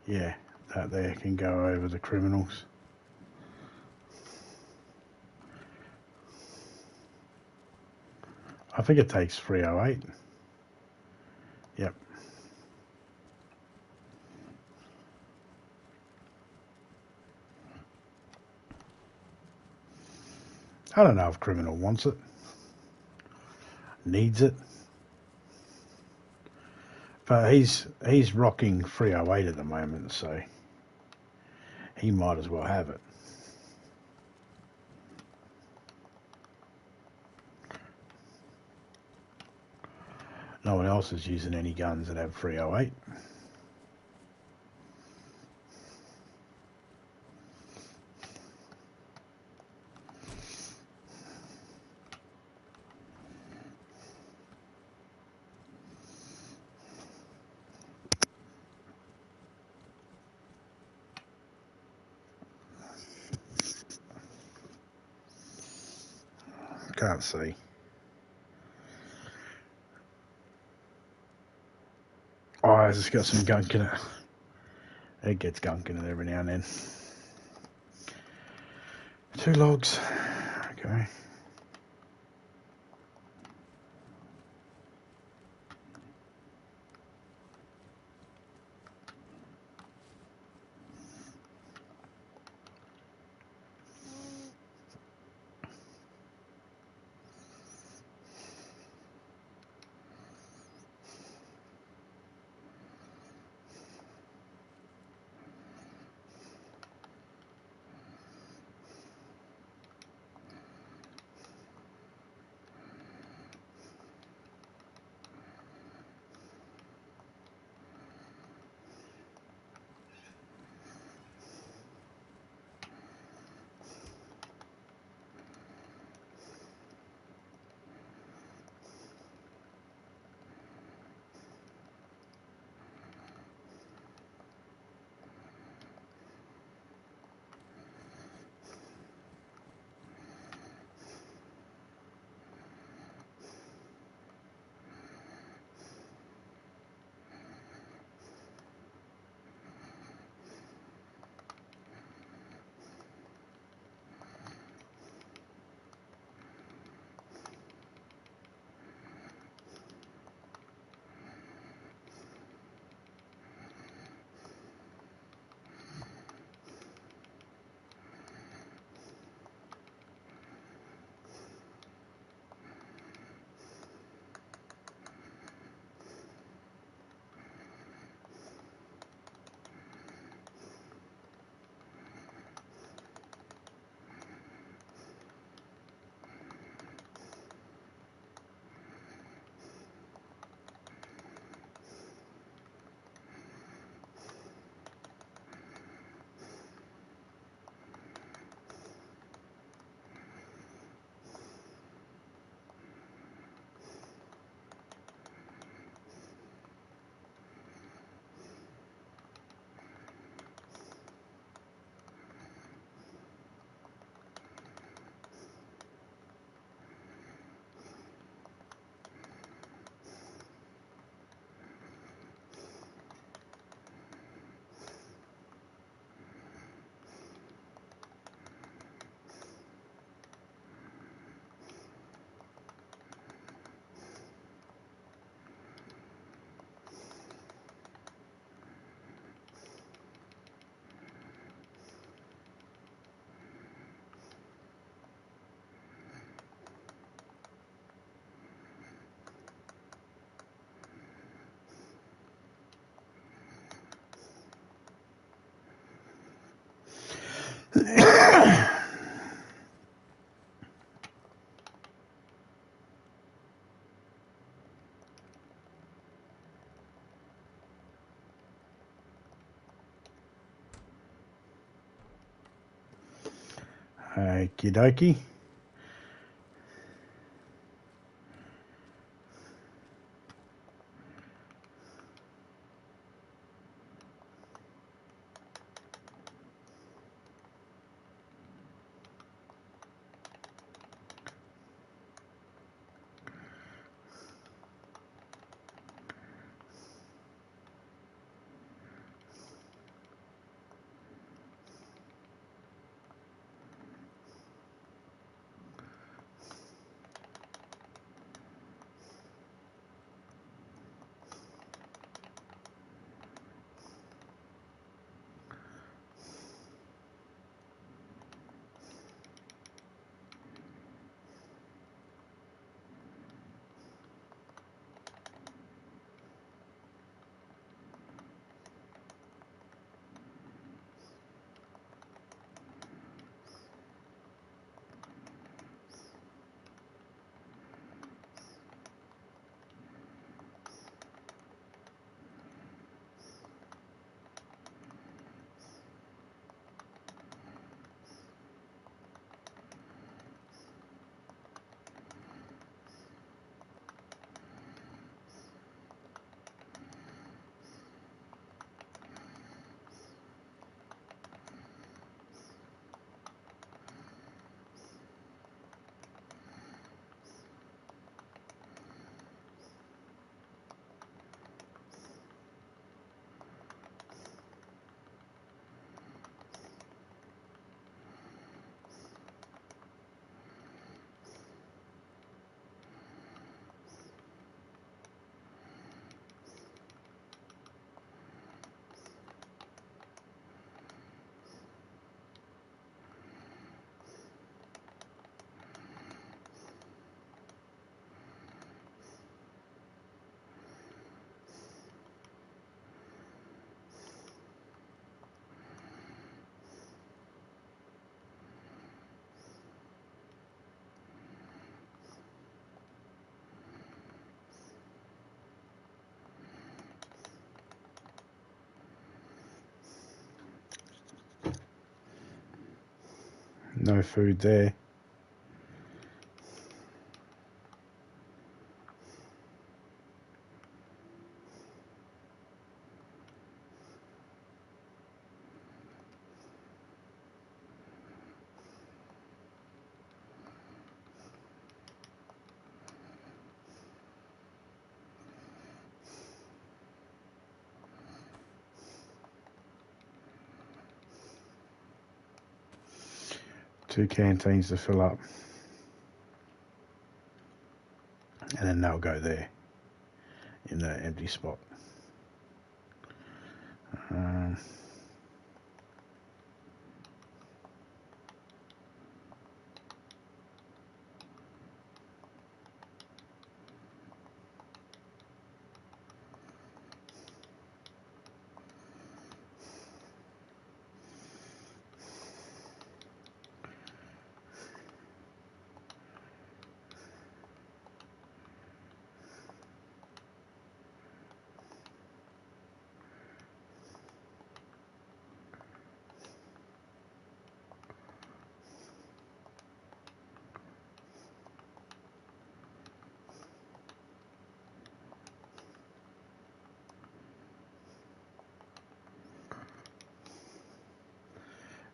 Yeah, that there can go over the criminals. I think it takes 308. Yep. I don't know if criminal wants it, needs it, but he's rocking 308 at the moment, so he might as well have it. No one else is using any guns that have 308. Can't see. Oh, it's just got some gunk in it. It gets gunk in it every now and then. 2 logs. Okay. Okie dokie. No food there. Two canteens to fill up. And then they'll go there in the empty spot.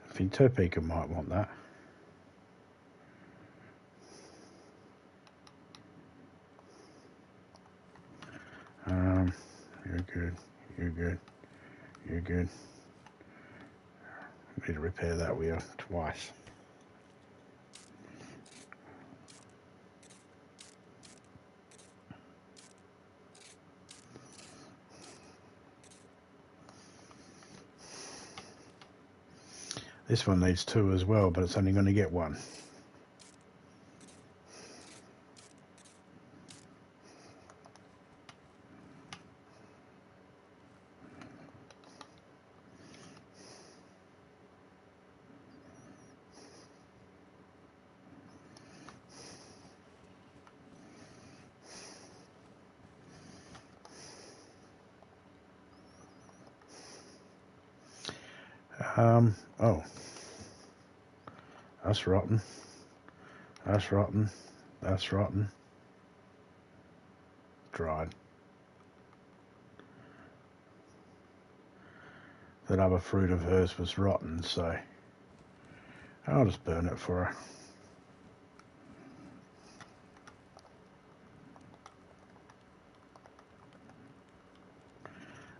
I think Topeka might want that. You're good. You're good. You're good. Need to repair that wheel twice. This one needs two as well, but it's only going to get one. Oh. That's rotten. That's rotten. That's rotten. Dried. That other fruit of hers was rotten, so I'll just burn it for her.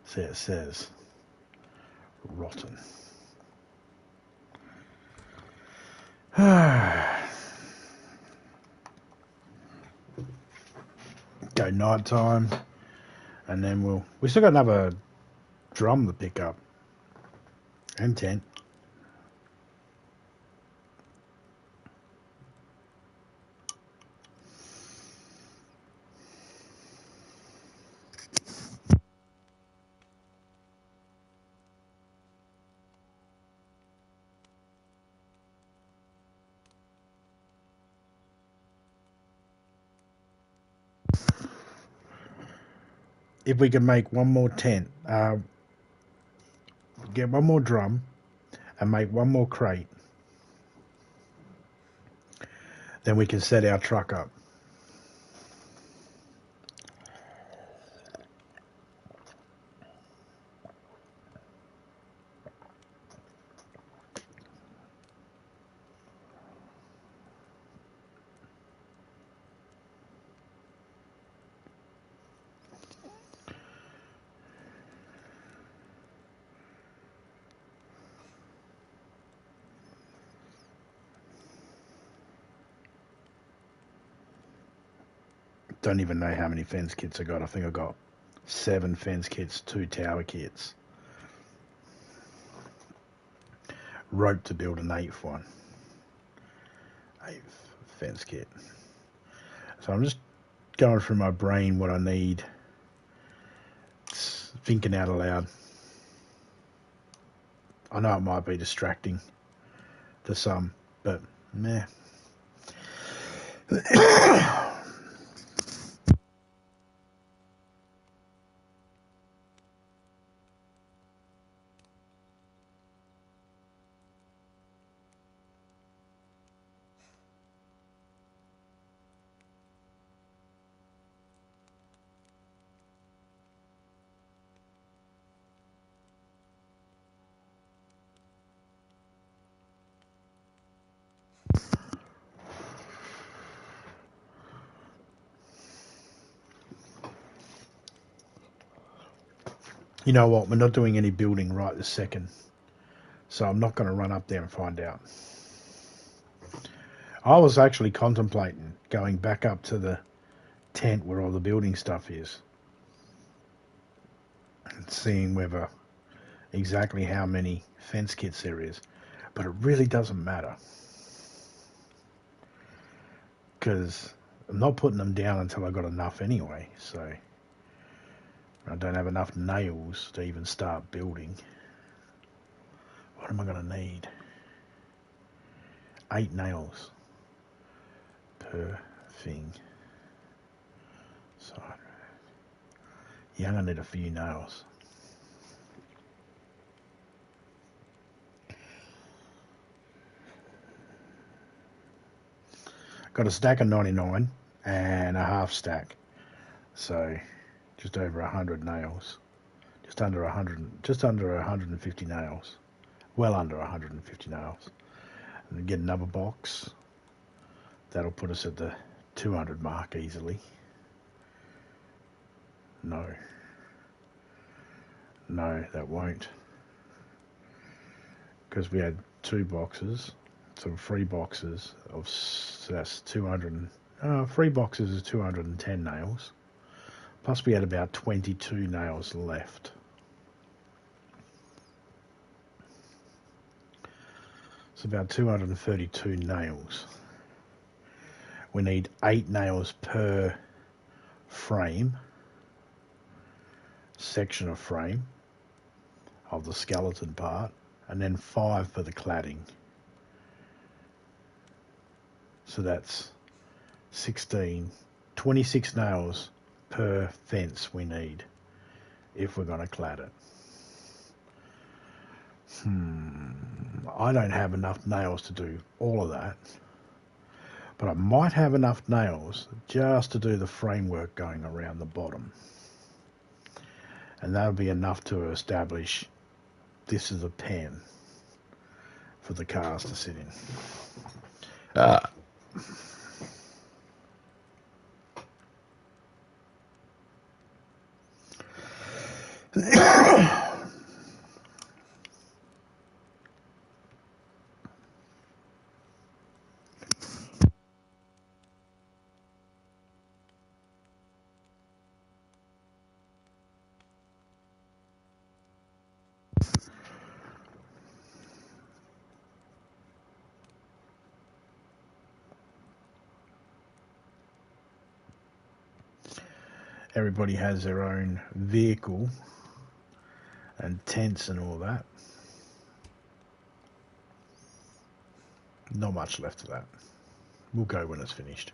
See, it says rotten. Go night time, and then we still got another drum to pick up and tent. If we can make one more tent, get one more drum and make one more crate, then we can set our truck up. Don't even know how many fence kits I got. I think I got 7 fence kits, 2 tower kits. Rope to build an 8th one. 8th fence kit. So I'm just going through my brain what I need. Thinking out aloud. I know it might be distracting to some, but meh. You know what? We're not doing any building right this second. So I'm not going to run up there and find out. I was actually contemplating going back up to the tent where all the building stuff is. And seeing whether exactly how many fence kits there is. But it really doesn't matter. Because I'm not putting them down until I got enough anyway. So I don't have enough nails to even start building. What am I going to need? 8 nails per thing. So yeah, I'm going to need a few nails. Got a stack of 99 and a half stack. So just over 100 nails. Just under 150 nails. Well under 150 nails. And get another box. That'll put us at the 200 mark easily. No, that won't. Because we had 2 boxes. So 3 boxes of, so that's 200. 3 boxes is 210 nails. Plus we had about 22 nails left. It's about 232 nails. We need 8 nails per frame, section of frame of the skeleton part, and then 5 for the cladding. So that's 26 nails per fence we need if we're going to clad it. I don't have enough nails to do all of that, but I might have enough nails just to do the framework going around the bottom, and that'll be enough to establish this is a pen for the cars to sit in. Everybody has their own vehicle and tents and all that. Not much left of that. We'll go when it's finished.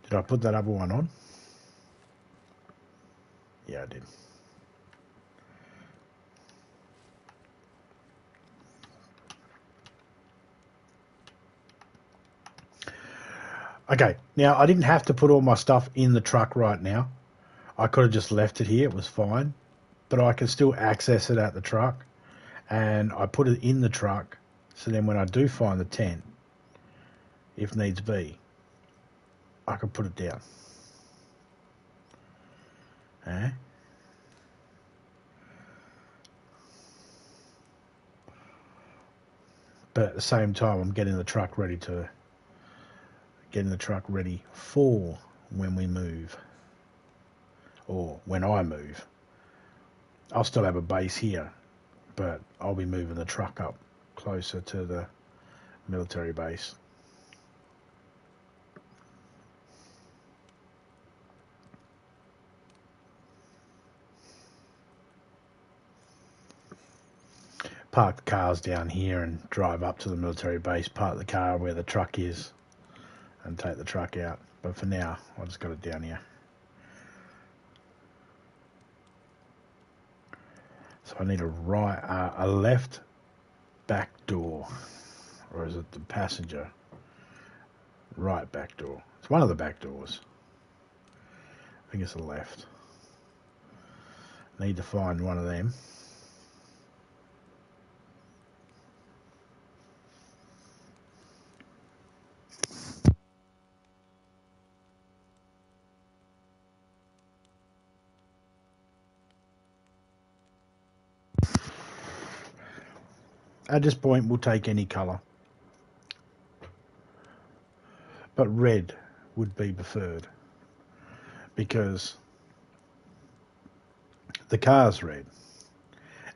Did I put that other one on? Yeah, I did. Okay, now I didn't have to put all my stuff in the truck right now. I could have just left it here, it was fine. But I can still access it at the truck. And I put it in the truck, so then when I do find the tent, if needs be, I can put it down. But at the same time, I'm getting the truck ready for when we move, or when I move. I'll still have a base here, but I'll be moving the truck up closer to the military base. Park the cars down here and drive up to the military base, park the car where the truck is and take the truck out. But for now, I just got it down here. So I need a left back door, or is it the passenger right back door? It's one of the back doors. I think it's the left. Need to find one of them. At this point, we'll take any colour. But red would be preferred because the car's red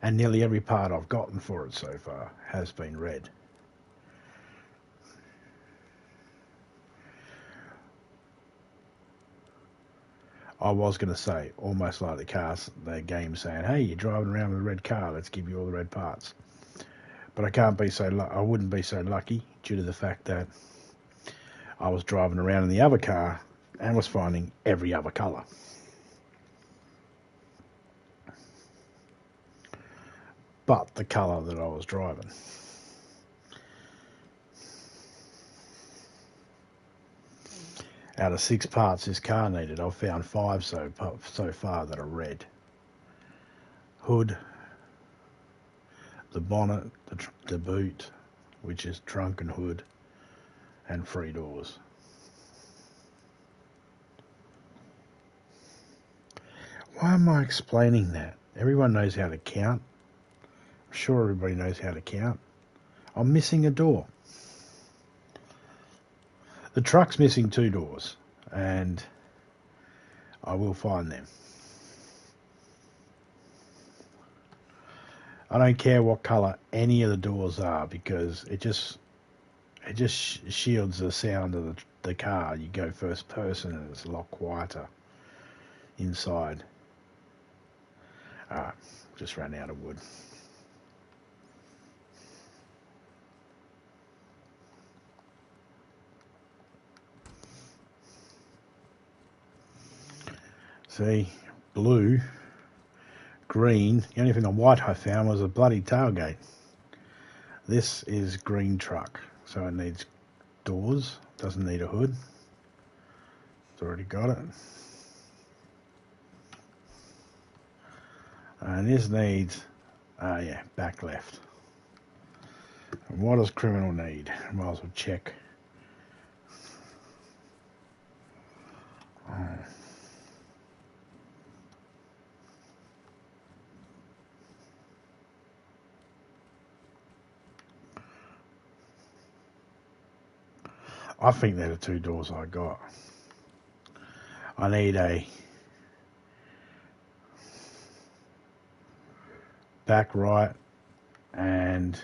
and nearly every part I've gotten for it so far has been red. I was going to say, almost like the game saying, hey, you're driving around with a red car, let's give you all the red parts. But I wouldn't be so lucky due to the fact that I was driving around in the other car and was finding every other colour. But the colour that I was driving. Out of 6 parts this car needed, I've found 5 so far that are red. Hood, the bonnet, the boot, which is trunk and hood, and 3 doors. Why am I explaining that? Everyone knows how to count. I'm sure everybody knows how to count. I'm missing a door. The truck's missing 2 doors, and I will find them. I don't care what colour any of the doors are because it just shields the sound of the car. You go first person and it's a lot quieter inside. Just ran out of wood. See, blue, green. The only thing on white I found was a bloody tailgate. This is green truck, so it needs doors. Doesn't need a hood. It's already got it. And this needs, back left. And what does criminal need? Might as well check. I think they're the 2 doors I got. I need a back right and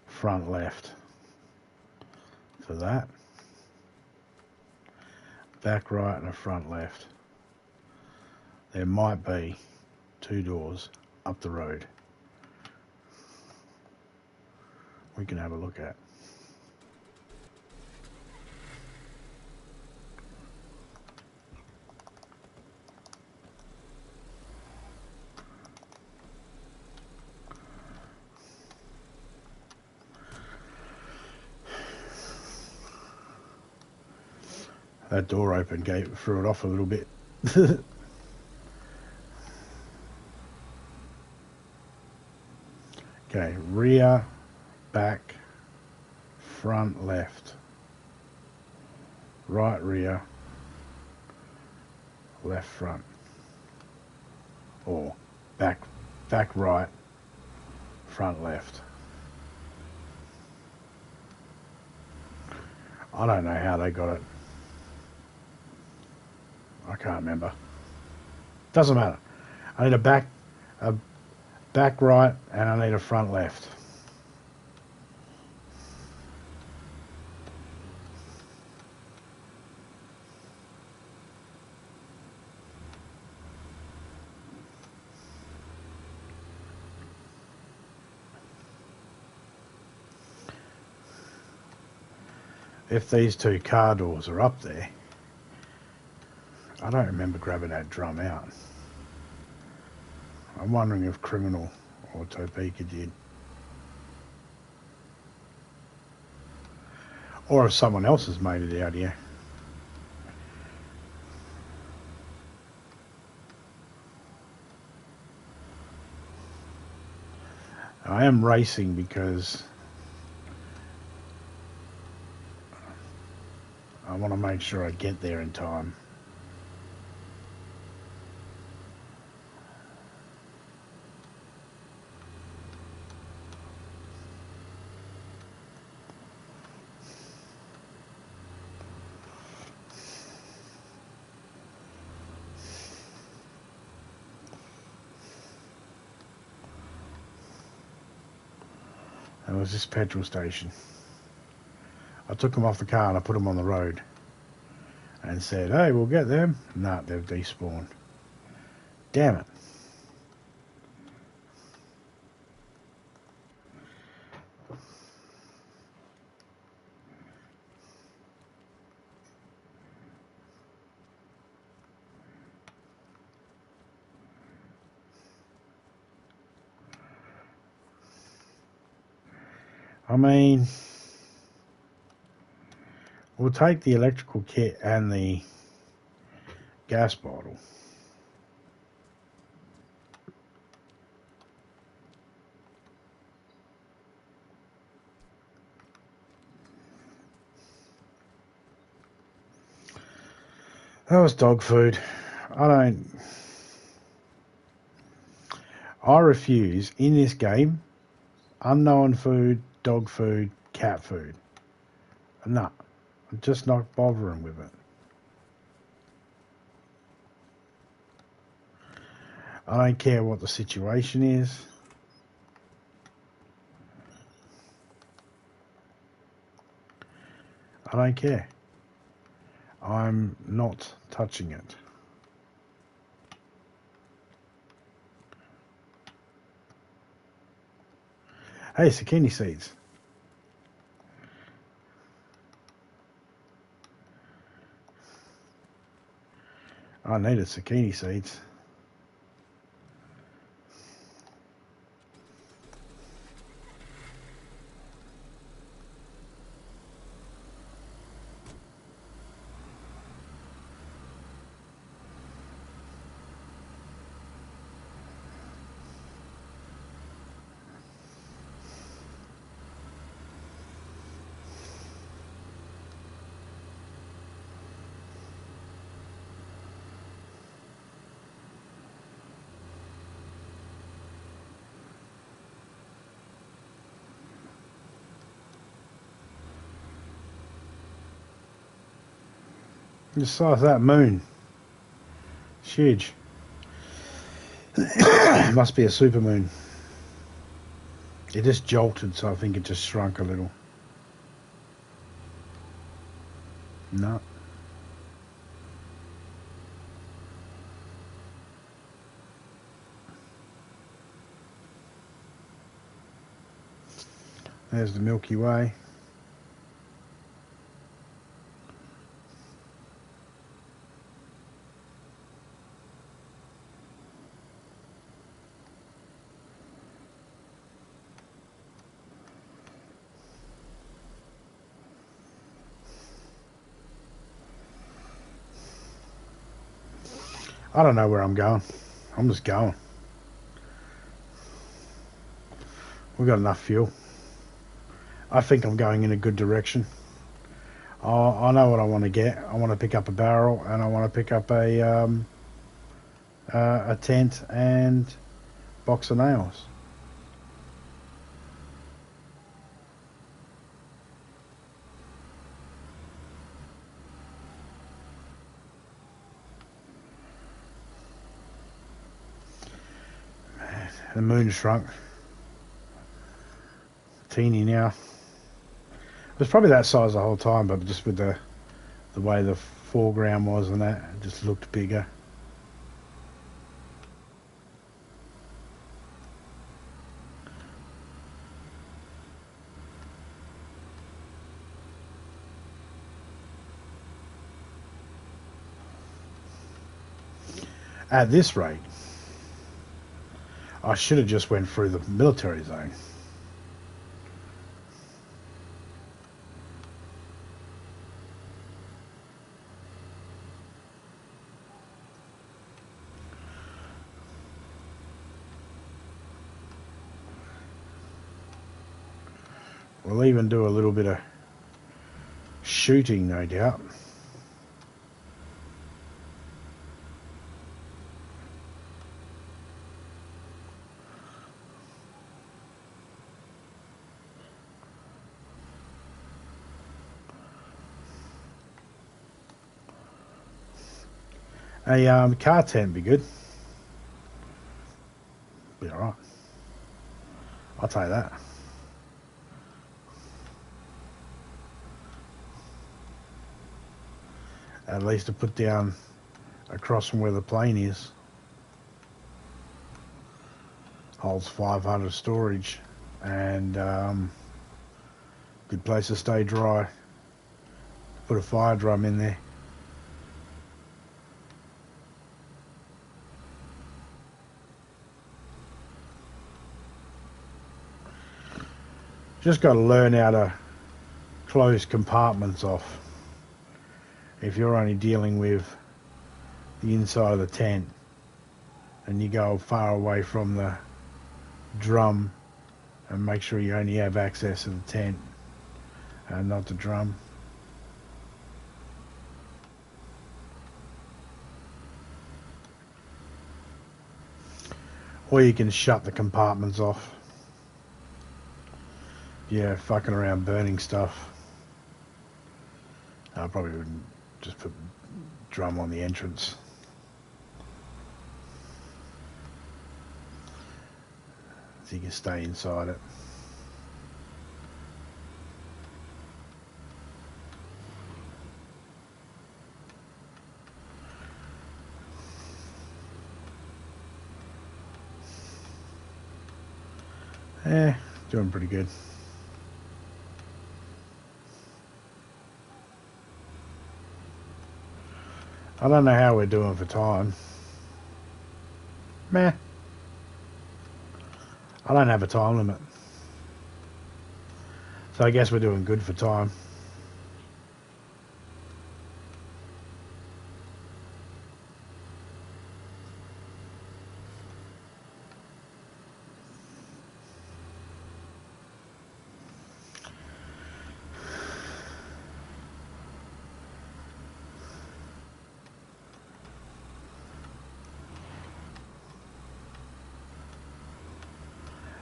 front left for that. Back right and a front left. There might be 2 doors up the road we can have a look at. That door open threw it off a little bit. Okay, rear, back, front left, right rear, left front, or back right, front left. I don't know how they got it. I can't remember. Doesn't matter. I need a back right, and I need a front left. If these 2 car doors are up there, I don't remember grabbing that drum out. I'm wondering if Criminal or Topeka did. Or if someone else has made it out here. I am racing because I want to make sure I get there in time. And it was this petrol station. I took them off the car and I put them on the road. And said, hey, we'll get them. Nah, they've despawned. Damn it. I mean, we'll take the electrical kit and the gas bottle. That was dog food. I refuse in this game unknown food, dog food, cat food. No, I'm just not bothering with it. I don't care what the situation is. I don't care. I'm not touching it. Hey, zucchini seeds. I needed zucchini seeds. The size of that moon. It's huge. Must be a super moon. It just jolted, so I think it just shrunk a little. No. There's the Milky Way. I don't know where I'm going. I'm just going. We've got enough fuel. I think I'm going in a good direction. I know what I want to get. I want to pick up a barrel, and I want to pick up a tent and box of nails. The moon shrunk. Teeny now. It was probably that size the whole time, but just with the way the foreground was and that, it just looked bigger. At this rate, I should have just went through the military zone. We'll even do a little bit of shooting, no doubt. A car tent would be good. Be alright. I'll take that. at least to put down across from where the plane is. Holds 500 storage and good place to stay dry. Put a fire drum in there. Just got to learn how to close compartments off. If you're only dealing with the inside of the tent and you go far away from the drum, and make sure you only have access to the tent and not the drum. Or you can shut the compartments off. Yeah, fucking around burning stuff. I probably wouldn't just put drum on the entrance. So you can stay inside it. Doing pretty good. I don't know how we're doing for time. Meh. I don't have a time limit. So I guess we're doing good for time.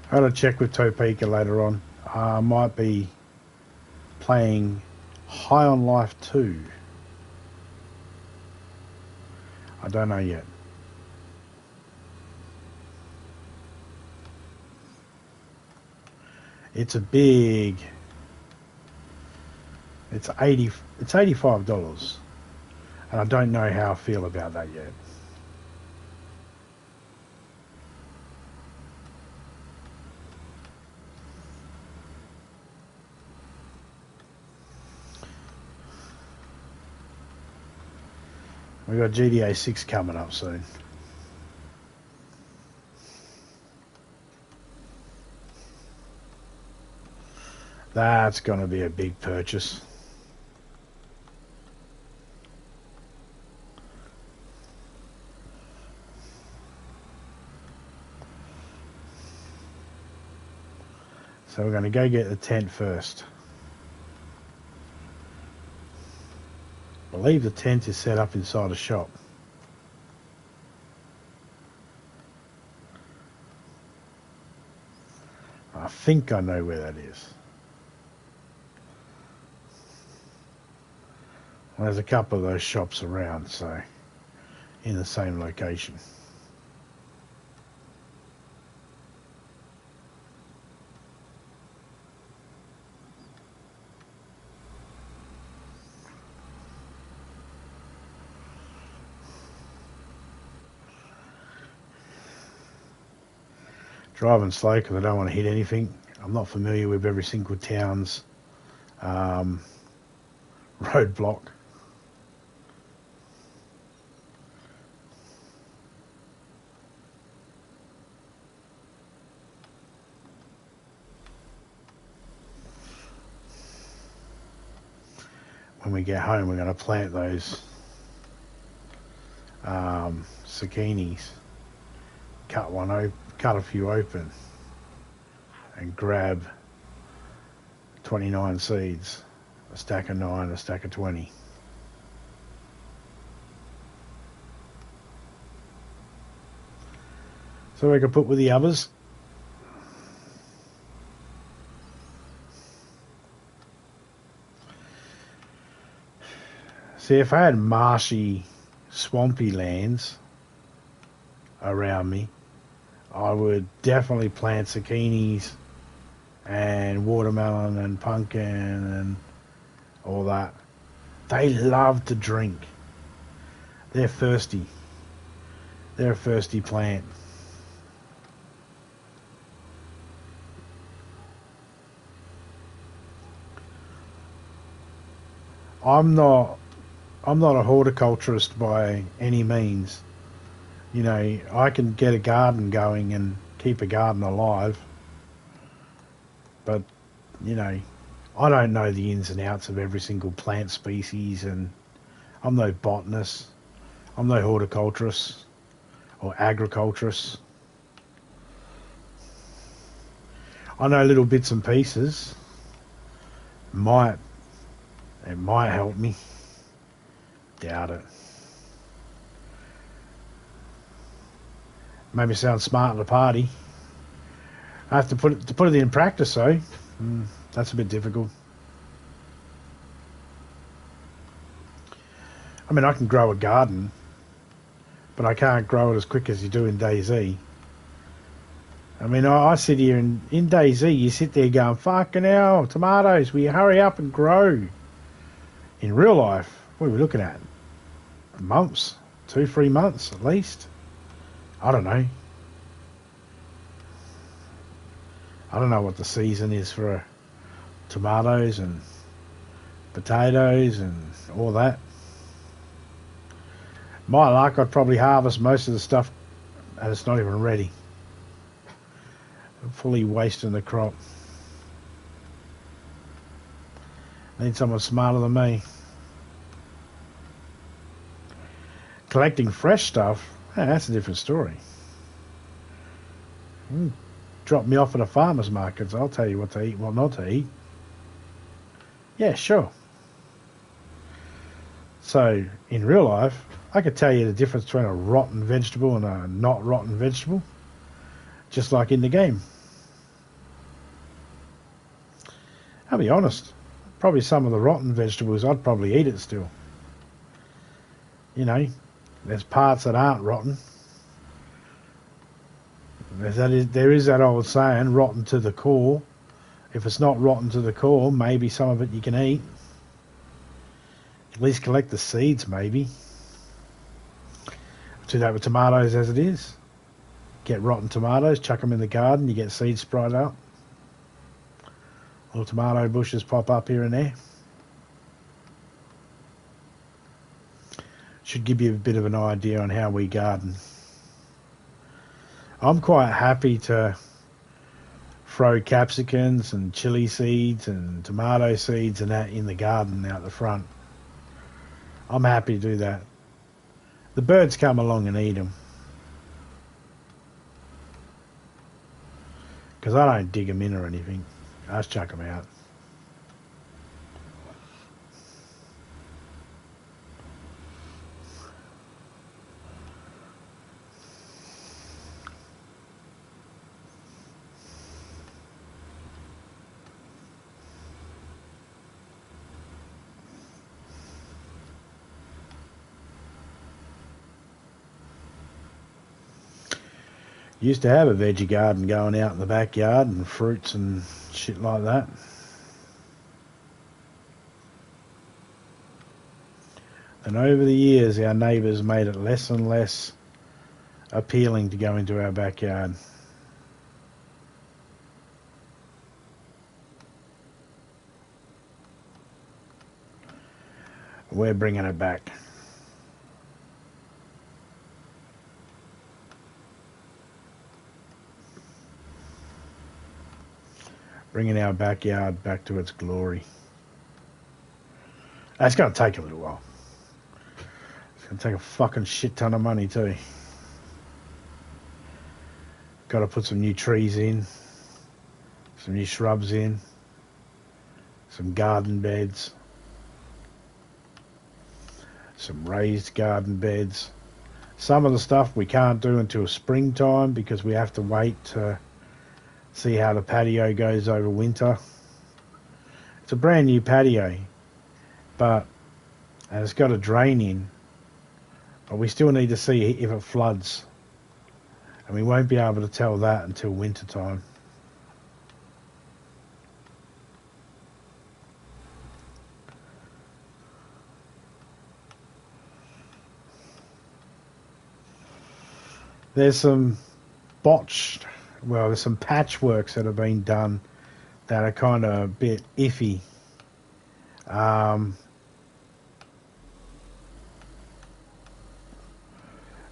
I gotta check with Topeka later on. I might be playing High on Life 2. I don't know yet. It's a big. It's $85, and I don't know how I feel about that yet. We got GTA 6 coming up soon. That's going to be a big purchase. So we're going to go get the tent first. I believe the tent is set up inside a shop. I think I know where that is. Well, there's a couple of those shops around, so in the same location. Driving slow because I don't want to hit anything. I'm not familiar with every single town's roadblock. When we get home, we're going to plant those zucchinis. Cut a few open and grab 29 seeds, a stack of 9, a stack of 20. So we can put with the others. See, if I had marshy, swampy lands around me, I would definitely plant zucchinis and watermelon and pumpkin and all that. They love to drink. They're thirsty. They're a thirsty plant. I'm not I'm not a horticulturist by any means. You know, I can get a garden going and keep a garden alive, but you know, I don't know the ins and outs of every single plant species, and I'm no botanist. I'm no horticulturist or agriculturist. I know little bits and pieces. Might It might help me. Doubt it. Maybe sound smart at a party. I have to put it in practice though. That's a bit difficult. I mean, I can grow a garden, but I can't grow it as quick as you do in DayZ. I mean, I sit here and in DayZ, you sit there going, fucking hell, tomatoes, will you hurry up and grow? In real life, what are we looking at? Months, 2-3 months at least. I don't know. I don't know what the season is for tomatoes and potatoes and all that. My luck, I'd probably harvest most of the stuff and it's not even ready. I'm fully wasting the crop. Need someone smarter than me. Collecting fresh stuff, that's a different story. Drop me off at a farmer's market, I'll tell you what to eat, what not to eat. Yeah, sure. So, in real life, I could tell you the difference between a rotten vegetable and a not rotten vegetable, just like in the game. I'll be honest, probably some of the rotten vegetables, I'd probably eat it still. You know, there's parts that aren't rotten. There is that old saying, rotten to the core. If it's not rotten to the core, maybe some of it you can eat. At least collect the seeds, maybe. Do that with tomatoes as it is. Get rotten tomatoes, chuck them in the garden, you get seeds sprout out. Little tomato bushes pop up here and there. Should give you a bit of an idea on how we garden. I'm quite happy to throw capsicums and chili seeds and tomato seeds and that in the garden out the front. I'm happy to do that. The birds come along and eat them. Because I don't dig them in or anything. I just chuck them out. Used to have a veggie garden going out in the backyard and fruits and shit like that. And over the years, our neighbours made it less and less appealing to go into our backyard. We're bringing it back. Bringing our backyard back to its glory. It's going to take a little while. It's going to take a fucking shit ton of money too. Got to put some new trees in, some new shrubs in, some garden beds, some raised garden beds. Some of the stuff we can't do until springtime because we have to wait to see how the patio goes over winter. It's a brand new patio, and it's got a drain in, but we still need to see if it floods, and we won't be able to tell that until winter time. there's some botched, well, there's some patchworks that have been done that are kind of a bit iffy.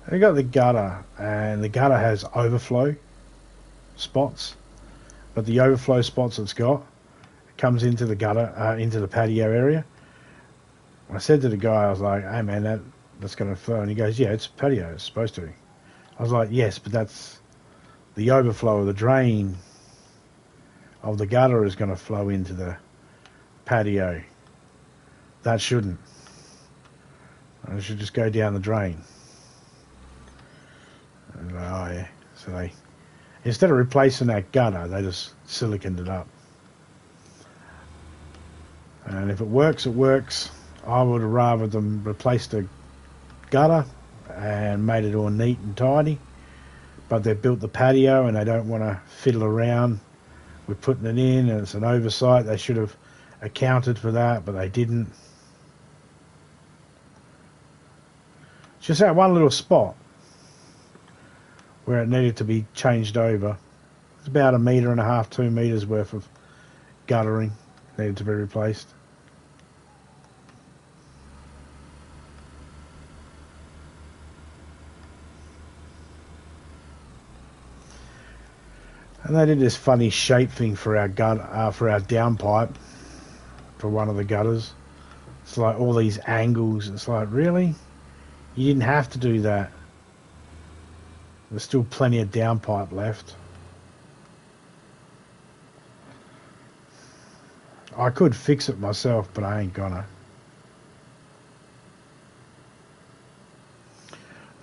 They got the gutter, and the gutter has overflow spots, but the overflow spots it's got comes into the gutter, into the patio area. I said to the guy, I was like, "Hey man, that's going to flow," and he goes, "Yeah, it's patio, it's supposed to." I was like, "Yes, but that's the overflow of the drain of the gutter is going to flow into the patio. That shouldn't. It should just go down the drain." And like, oh yeah. So they, instead of replacing that gutter, they just siliconed it up. And if it works, it works. I would have rather them replace the gutter and made it all neat and tidy. But they've built the patio and they don't want to fiddle around with putting it in, and it's an oversight. They should have accounted for that, but they didn't. It's just that one little spot where it needed to be changed over. It's about 1.5 meters, 2 meters worth of guttering needed to be replaced. And they did this funny shape thing for our for our downpipe for one of the gutters. It's like all these angles. It's like, really? You didn't have to do that. There's still plenty of downpipe left. I could fix it myself, but I ain't gonna.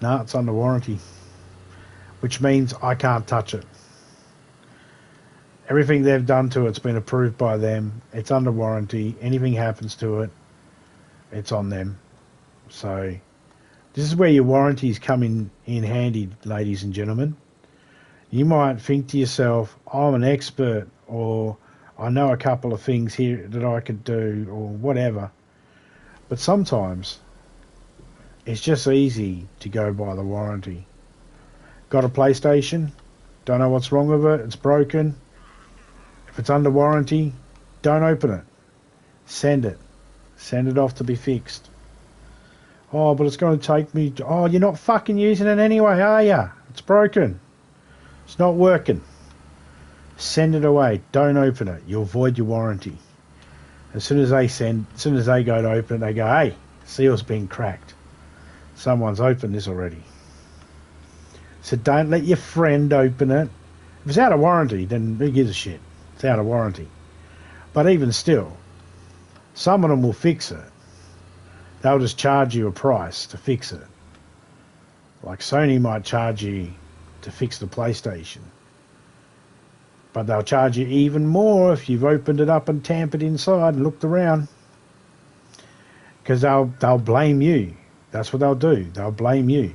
No, it's under warranty, which means I can't touch it. Everything they've done to it's been approved by them. It's under warranty. Anything happens to it, it's on them. So this is where your warranties come in handy, ladies and gentlemen. You might think to yourself, I'm an expert, or I know a couple of things here that I could do, or whatever. But sometimes it's just easy to go by the warranty. Got a PlayStation? Don't know what's wrong with it. It's broken. If it's under warranty, don't open it. Send it. Send it off to be fixed. Oh, but it's going to take me... Oh, you're not fucking using it anyway, are you? It's broken. It's not working. Send it away. Don't open it. You'll void your warranty. As soon as they go to open it, they go, hey, seal's been cracked. Someone's opened this already. So don't let your friend open it. If it's out of warranty, then who gives a shit? It's out of warranty. But even still, some of them will fix it. They'll just charge you a price to fix it. Like Sony might charge you to fix the PlayStation. But they'll charge you even more if you've opened it up and tampered inside and looked around. Because they'll blame you. That's what they'll do. They'll blame you.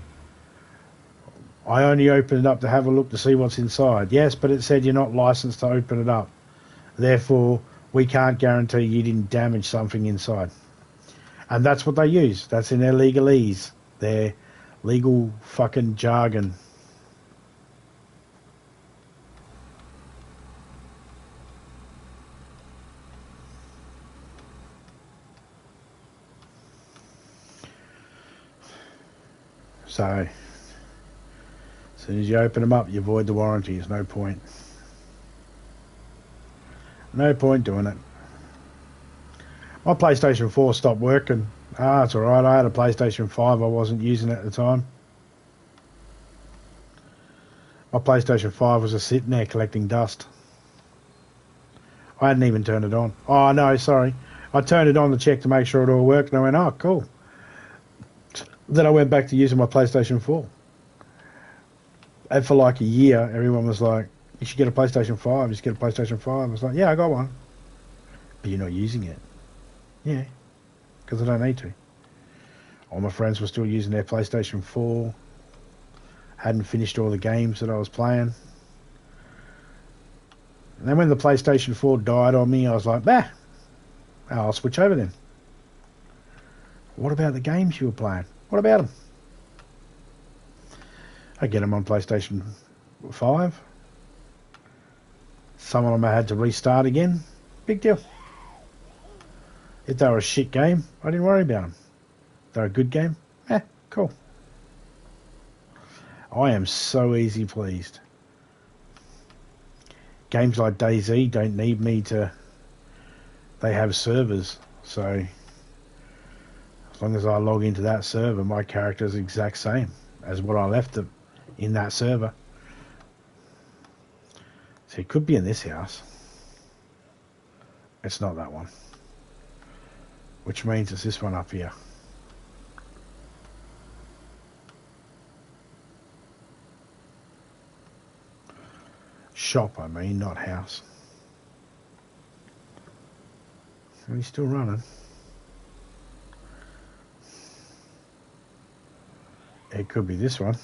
I only opened it up to have a look to see what's inside. Yes, but it said you're not licensed to open it up. Therefore, we can't guarantee you didn't damage something inside. And that's what they use. That's in their legalese. Their legal fucking jargon. So, as soon as you open them up, you void the warranty. There's no point. No point doing it. My PlayStation 4 stopped working. It's alright. I had a PlayStation 5. I wasn't using it at the time. My PlayStation 5 was just sitting there collecting dust. I hadn't even turned it on. Oh, no, sorry. I turned it on to check to make sure it all worked, and I went, oh, cool. Then I went back to using my PlayStation 4. And for like a year, everyone was like, you should get a PlayStation 5. You should get a PlayStation 5. I was like, yeah, I got one. But you're not using it. Yeah, because I don't need to. All my friends were still using their PlayStation 4. Hadn't finished all the games that I was playing. And then when the PlayStation 4 died on me, I was like, bah, I'll switch over then. What about the games you were playing? What about them? I get them on PlayStation 5. Some of them I had to restart again. Big deal. If they were a shit game, I didn't worry about them. If they're a good game, cool. I am so easy pleased. Games like DayZ don't need me to... They have servers, so as long as I log into that server, my character is the exact same as what I left them in that server. So it could be in this house. It's not that one. Which means it's this one up here. Shop, I mean, not house. Are you still running? It could be this one.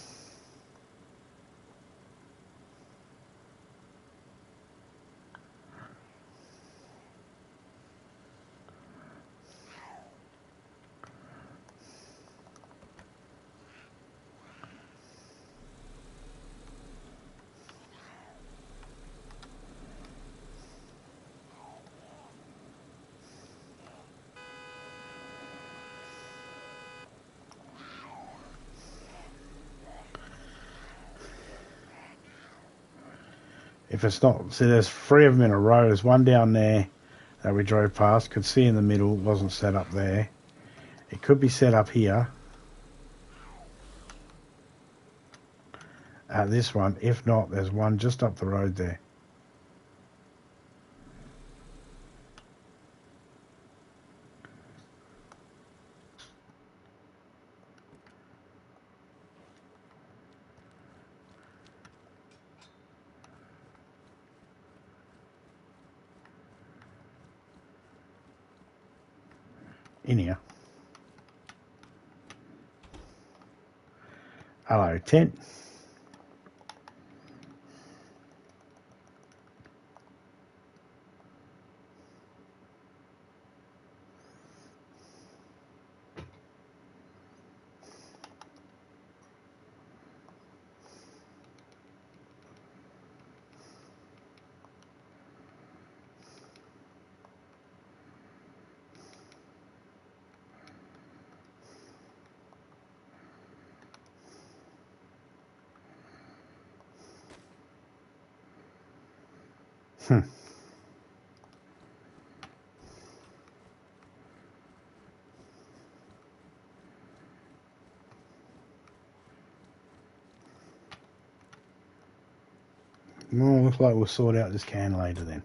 If it's not, see, there's 3 of them in a row. There's one down there that we drove past. Could see in the middle. Wasn't set up there. It could be set up here. At this one. If not, there's one just up the road there. In here. Hello, tent. Well, looks like we'll sort out this can later then.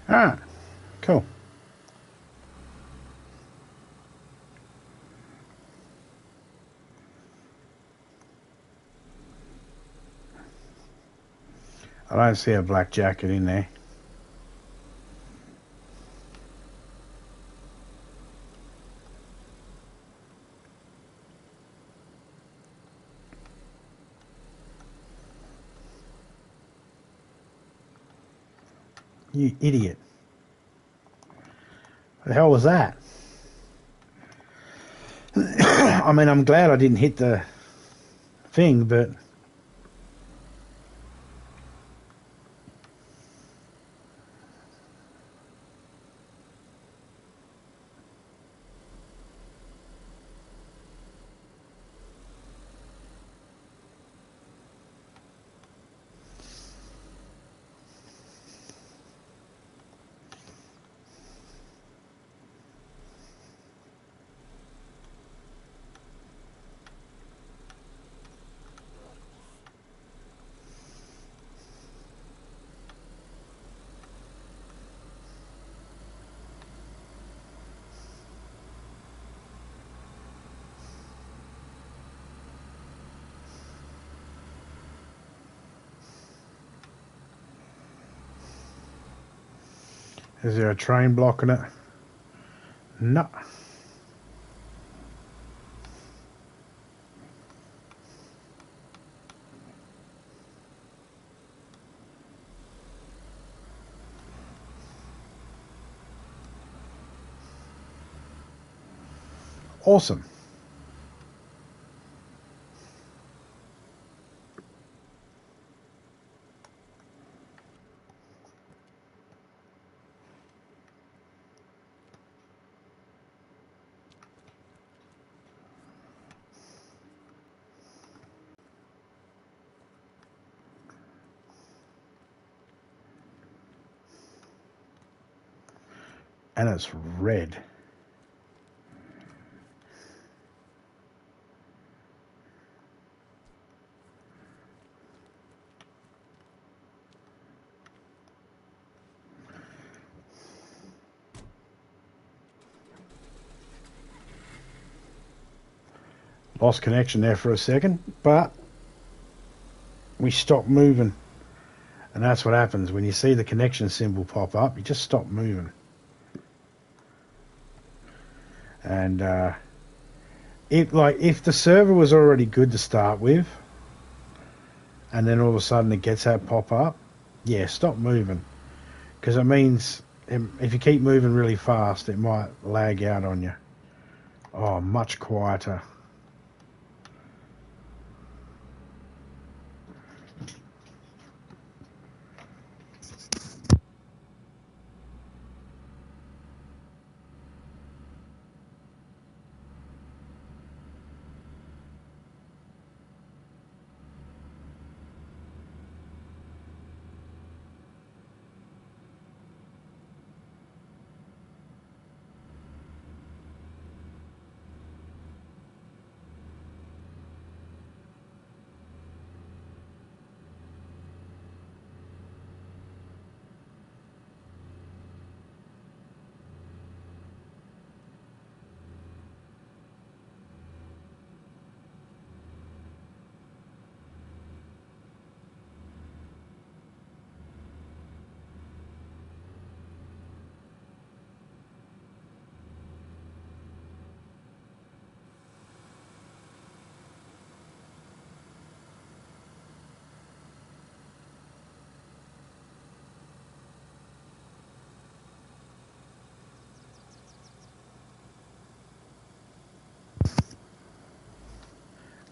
Ah, cool. I don't see a black jacket in there. You idiot. What the hell was that? I mean, I'm glad I didn't hit the thing, but... Is there a train blocking it? No. Awesome. And it's red. Lost connection there for a second, but we stopped moving. And that's what happens when you see the connection symbol pop up. You just stop moving. And if the server was already good to start with, and then all of a sudden it gets that pop up, yeah, stop moving, because it means if you keep moving really fast, it might lag out on you. Oh, much quieter.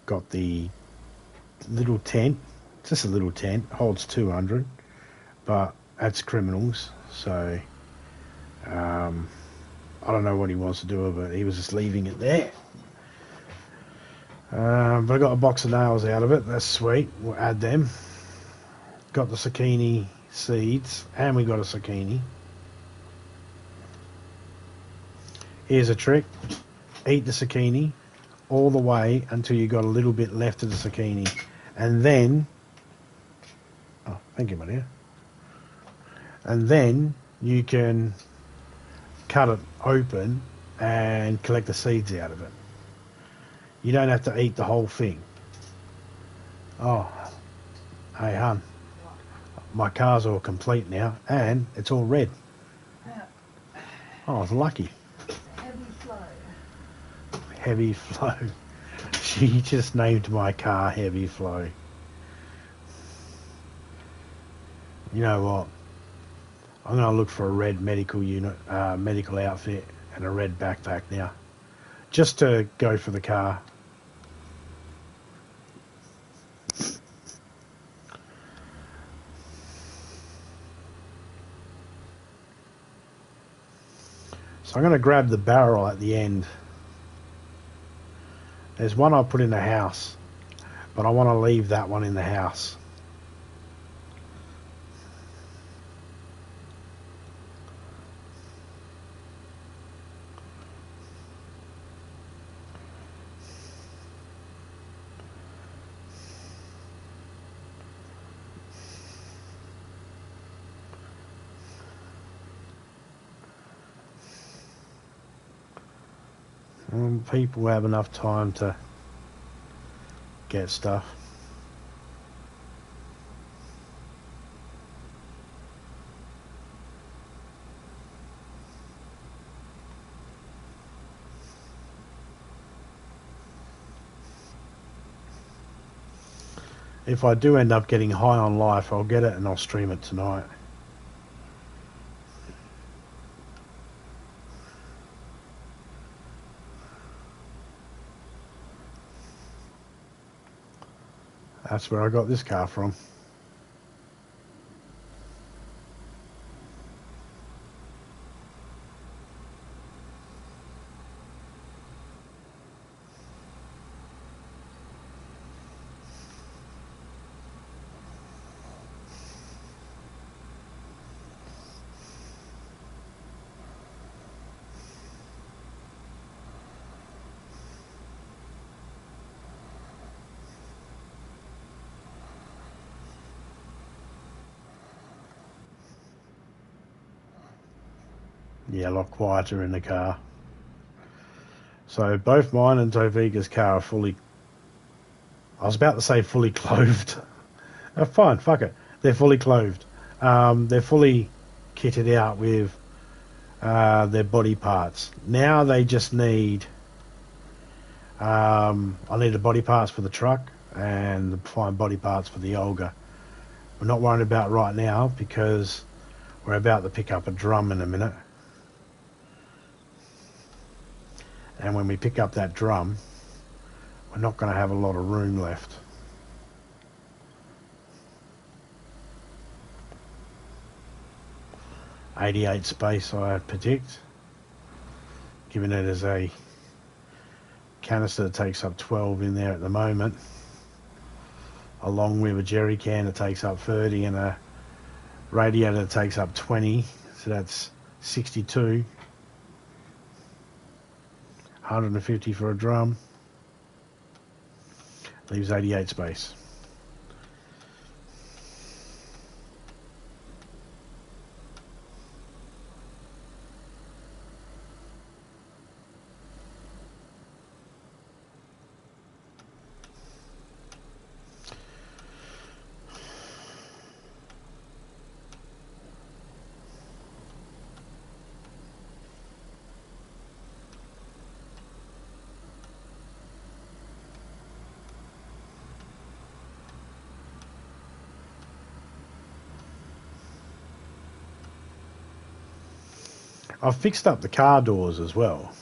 Got the little tent. It's just a little tent. Holds 200, but that's criminals. So I don't know what he wants to do with it. He was just leaving it there. But I got a box of nails out of it. That's sweet. We'll add them. Got the zucchini seeds, and we got a zucchini. Here's a trick. Eat the zucchini all the way until you got a little bit left of the zucchini, and then thank you, my dear. And then you can cut it open and collect the seeds out of it. You don't have to eat the whole thing. Oh, hey hun, my car's all complete now, and it's all red. Oh, I was lucky. Heavy Flow. She just named my car Heavy Flow. You know what? I'm going to look for a red medical outfit and a red backpack now, just to go for the car. So I'm going to grab the barrel at the end. There's one I'll put in the house, but I want to leave that one in the house. People have enough time to get stuff. If I do end up getting high on life, I'll get it and I'll stream it tonight. That's where I got this car from. Yeah, a lot quieter in the car. So both mine and Toviga's car are fully... I was about to say fully clothed. Fine, fuck it. They're fully clothed. They're fully kitted out with their body parts. Now they just need... I need the body parts for the truck and the fine body parts for the Olga. We're not worried about right now because we're about to pick up a drum in a minute. And when we pick up that drum, we're not going to have a lot of room left. .88 space I predict, given it as a canister that takes up 12 in there at the moment, along with a jerry can that takes up 30 and a radiator that takes up 20, so that's 62. 150 for a drum, leaves 88 space. I've fixed up the car doors as well,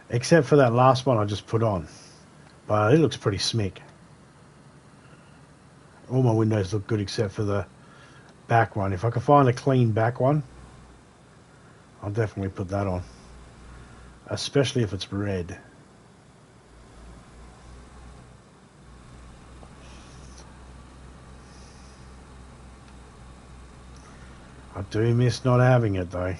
except for that last one I just put on, but it looks pretty smick. All my windows look good except for the back one. If I can find a clean back one, I'll definitely put that on, especially if it's red. I do miss not having it though.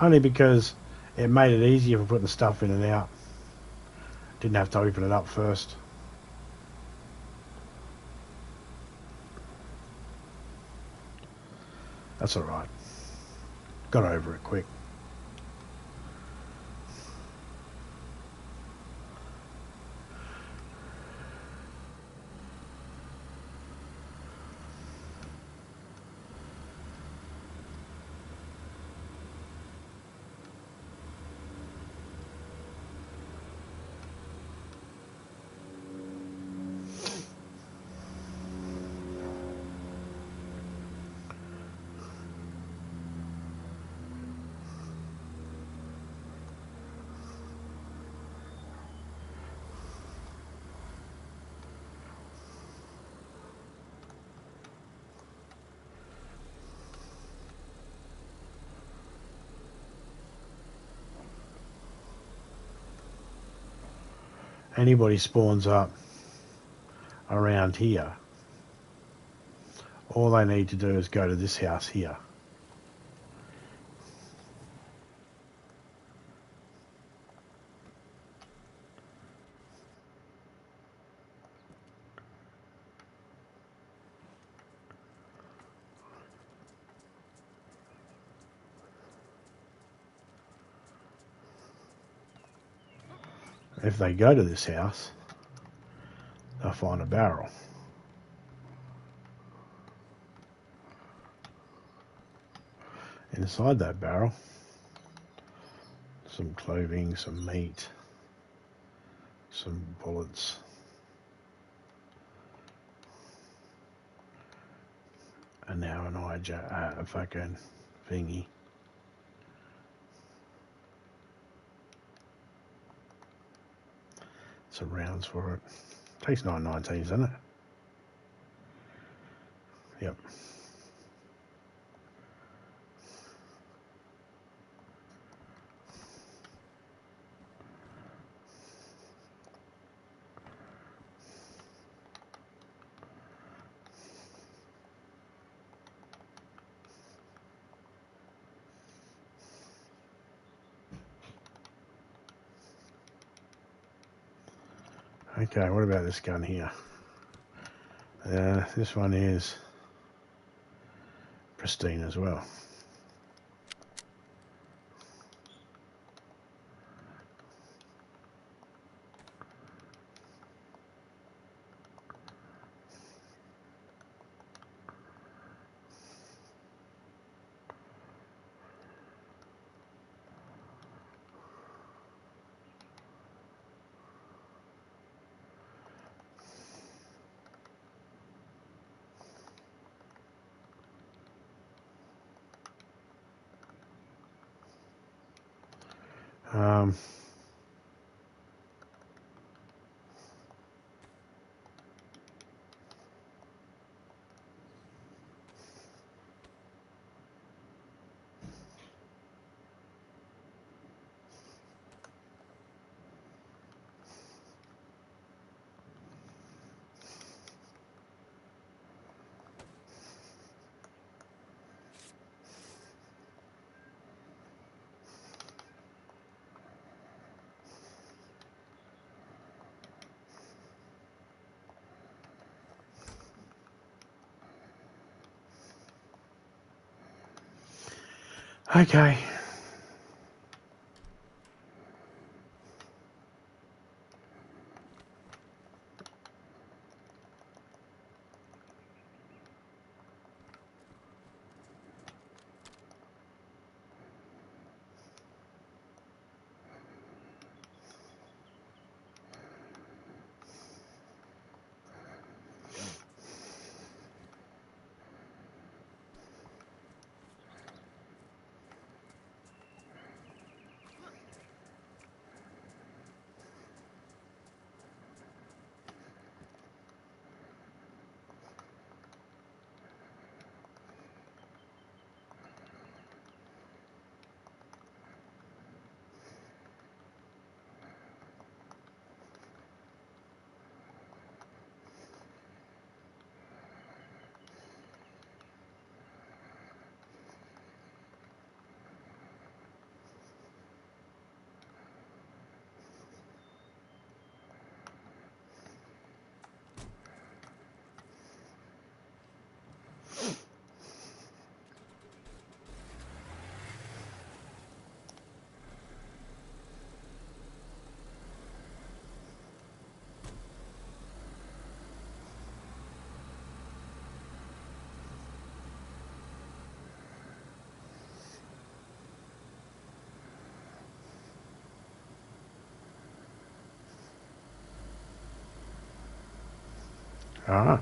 Only because it made it easier for putting stuff in and out. Didn't have to open it up first. That's alright. Got over it quick. Anybody spawns up around here, all they need to do is go to this house here. If they go to this house, they'll find a barrel. Inside that barrel, some clothing, some meat, some bullets. And now an a fucking thingy. Some rounds for it. Takes 919s, doesn't it? Yep. Okay, what about this gun here? This one is pristine as well. Um, okay. Ah.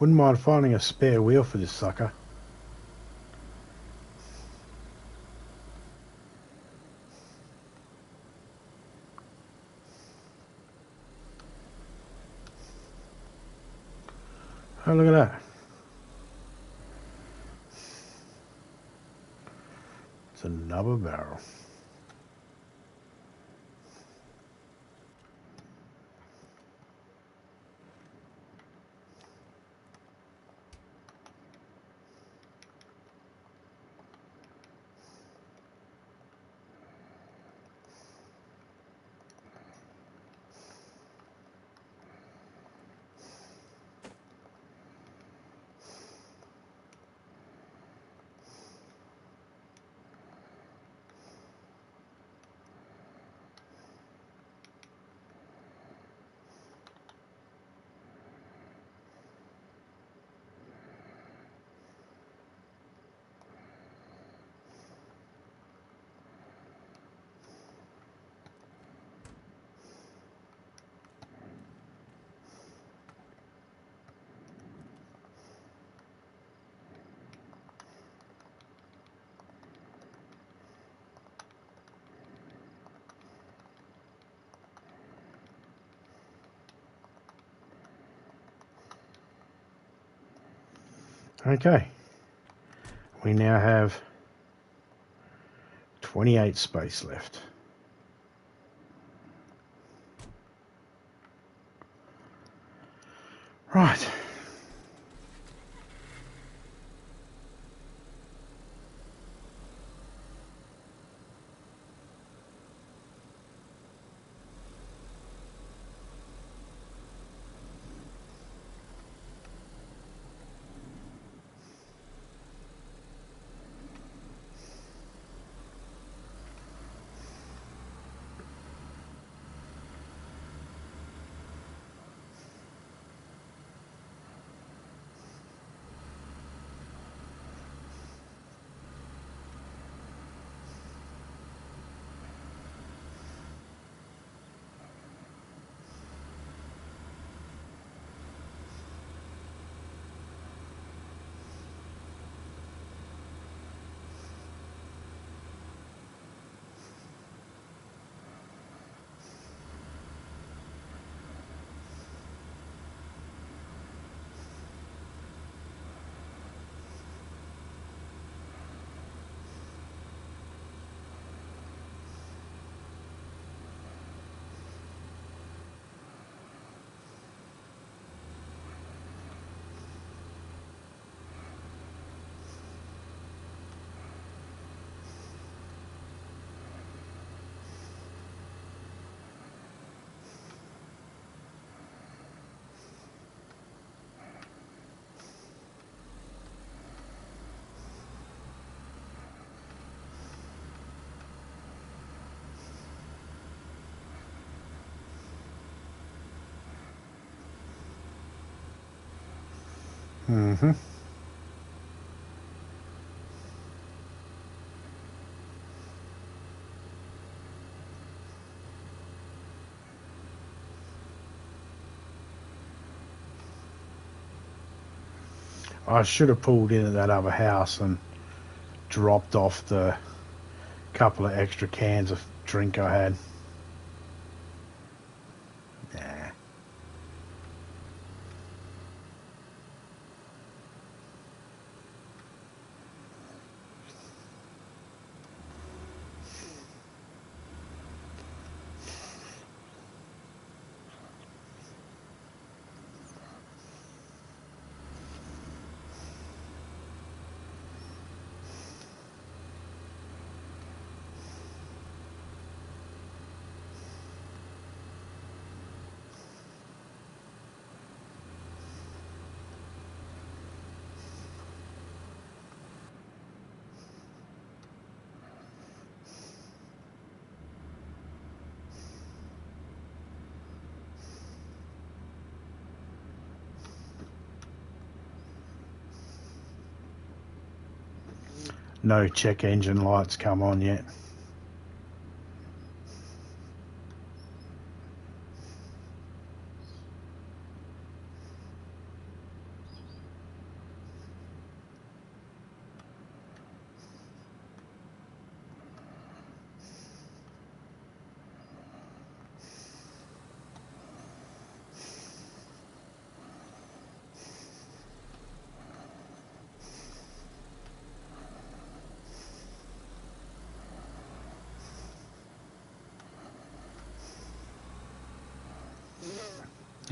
Wouldn't mind finding a spare wheel for this sucker. Oh, look at that. It's another barrel. Okay. We now have 28 space left. Right. Mm-hmm. I should have pulled into that other house and dropped off the couple of extra cans of drink I had. Nah. No check engine lights come on yet.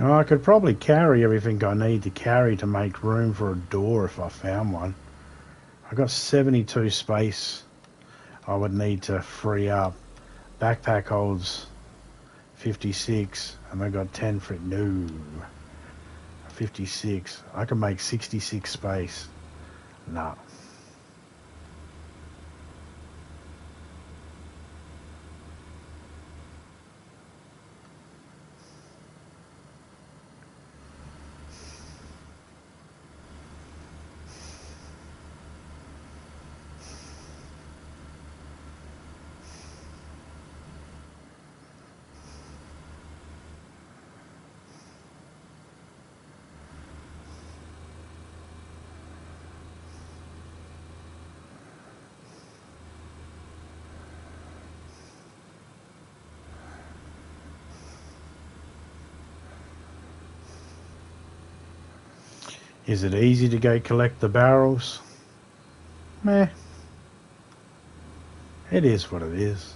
Oh, I could probably carry everything I need to carry to make room for a door if I found one. I got 72 space I would need to free up. Backpack holds 56 and I got 10 for it. No. 56. I can make 66 space. Nah. Is it easy to go collect the barrels? Meh. It is what it is.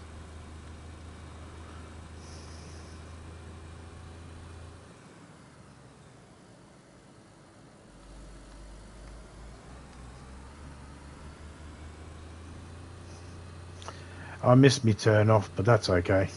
I missed me turn off, but that's okay.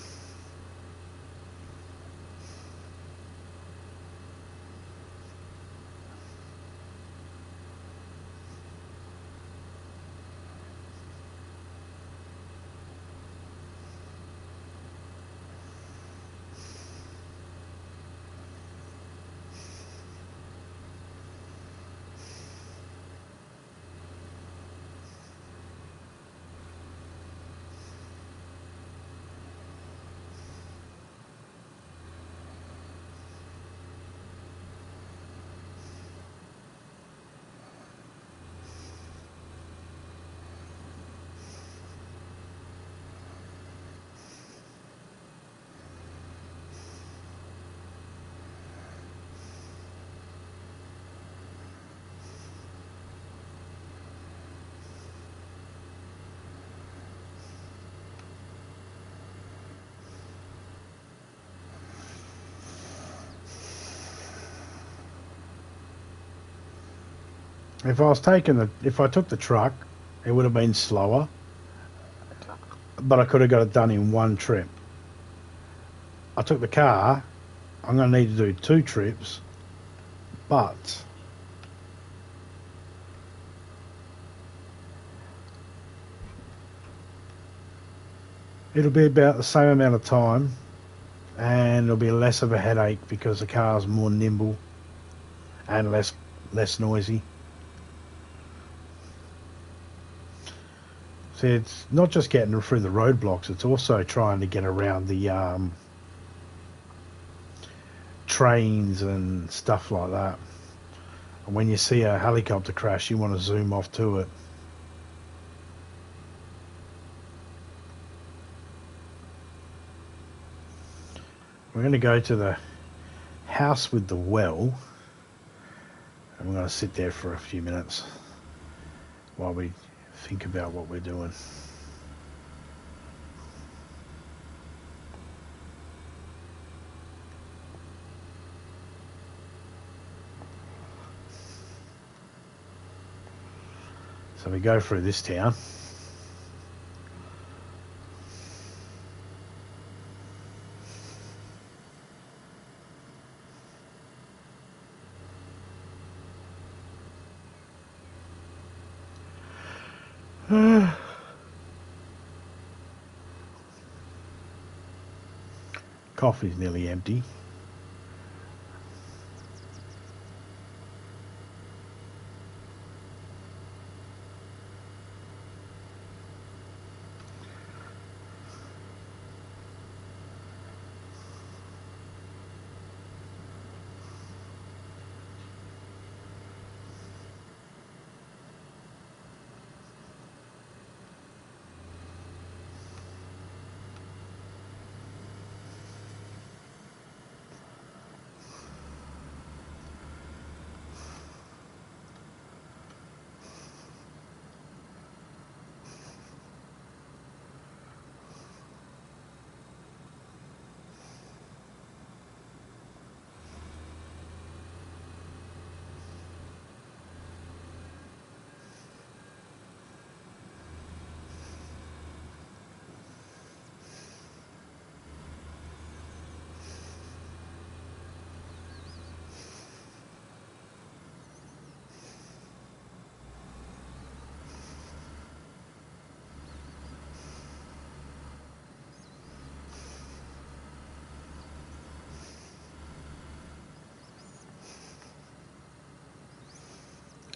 If I took the truck, it would have been slower, but I could have got it done in one trip. I took the car, I'm going to need to do 2 trips, but it'll be about the same amount of time, and it'll be less of a headache because the car's more nimble and less noisy. See, it's not just getting through the roadblocks, it's also trying to get around the trains and stuff like that. And when you see a helicopter crash, you want to zoom off to it. We're going to go to the house with the well, and we're going to sit there for a few minutes while we think about what we're doing. So we go through this town. Coffee's nearly empty.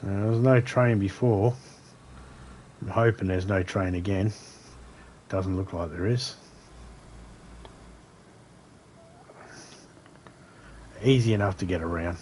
There was no train before. I'm hoping there's no train again. Doesn't look like there is. Easy enough to get around.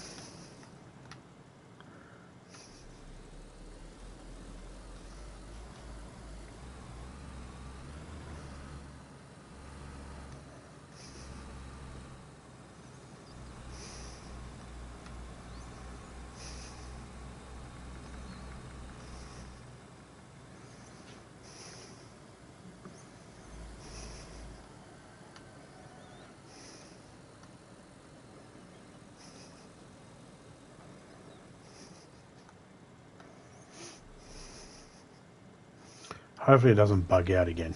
Hopefully it doesn't bug out again.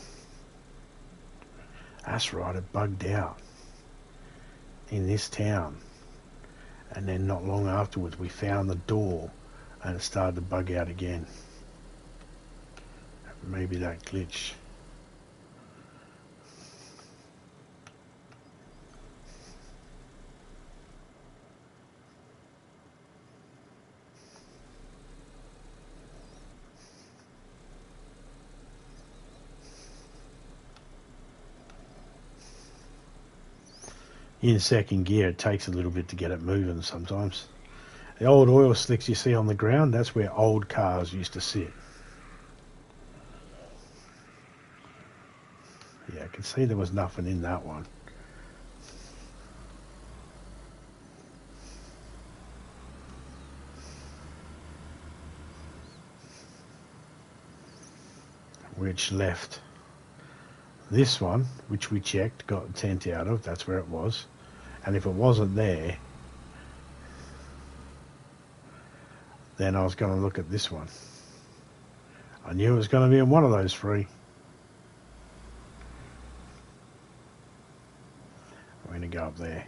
That's right, it bugged out in this town. And then not long afterwards we found the door and it started to bug out again. Maybe that glitch. In second gear it takes a little bit to get it moving sometimes. The old oil slicks you see on the ground, that's where old cars used to sit. Yeah, I can see there was nothing in that one. Which left this one, which we checked, got a tent out of, that's where it was. And if it wasn't there, then I was going to look at this one. I knew it was going to be in one of those three. I'm going to go up there.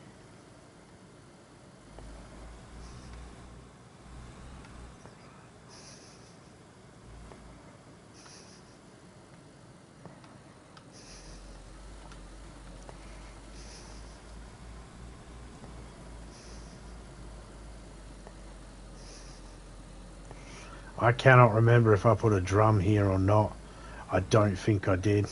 I cannot remember if I put a drum here or not. I don't think I did.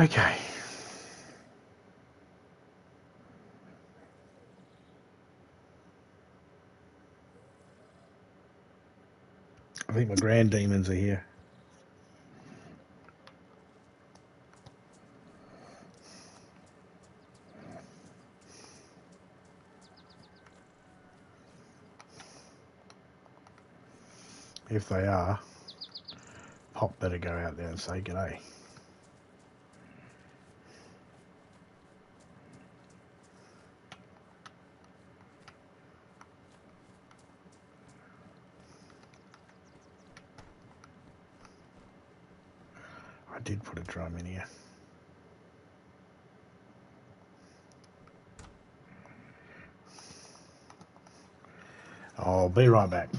Okay. I think my grand demons are here. If they are, Pop better go out there and say g'day. I did put a drum in here. I'll be right back.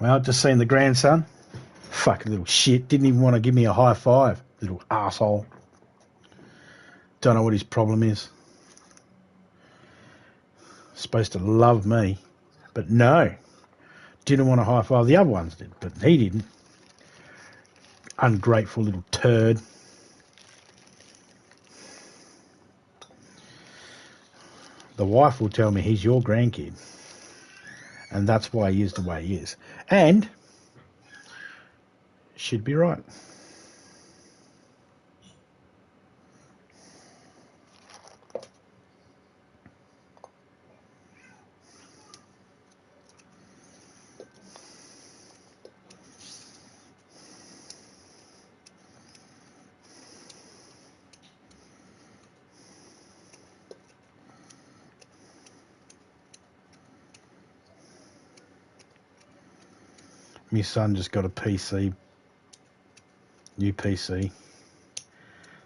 Well, just seen the grandson. Fucking little shit. Didn't even want to give me a high five. Little asshole. Don't know what his problem is. Supposed to love me. But no. Didn't want to high five. The other ones did, but he didn't. Ungrateful little turd. The wife will tell me he's your grandkid. And that's why he is the way he is. And she'd be right. My son just got a PC, new PC.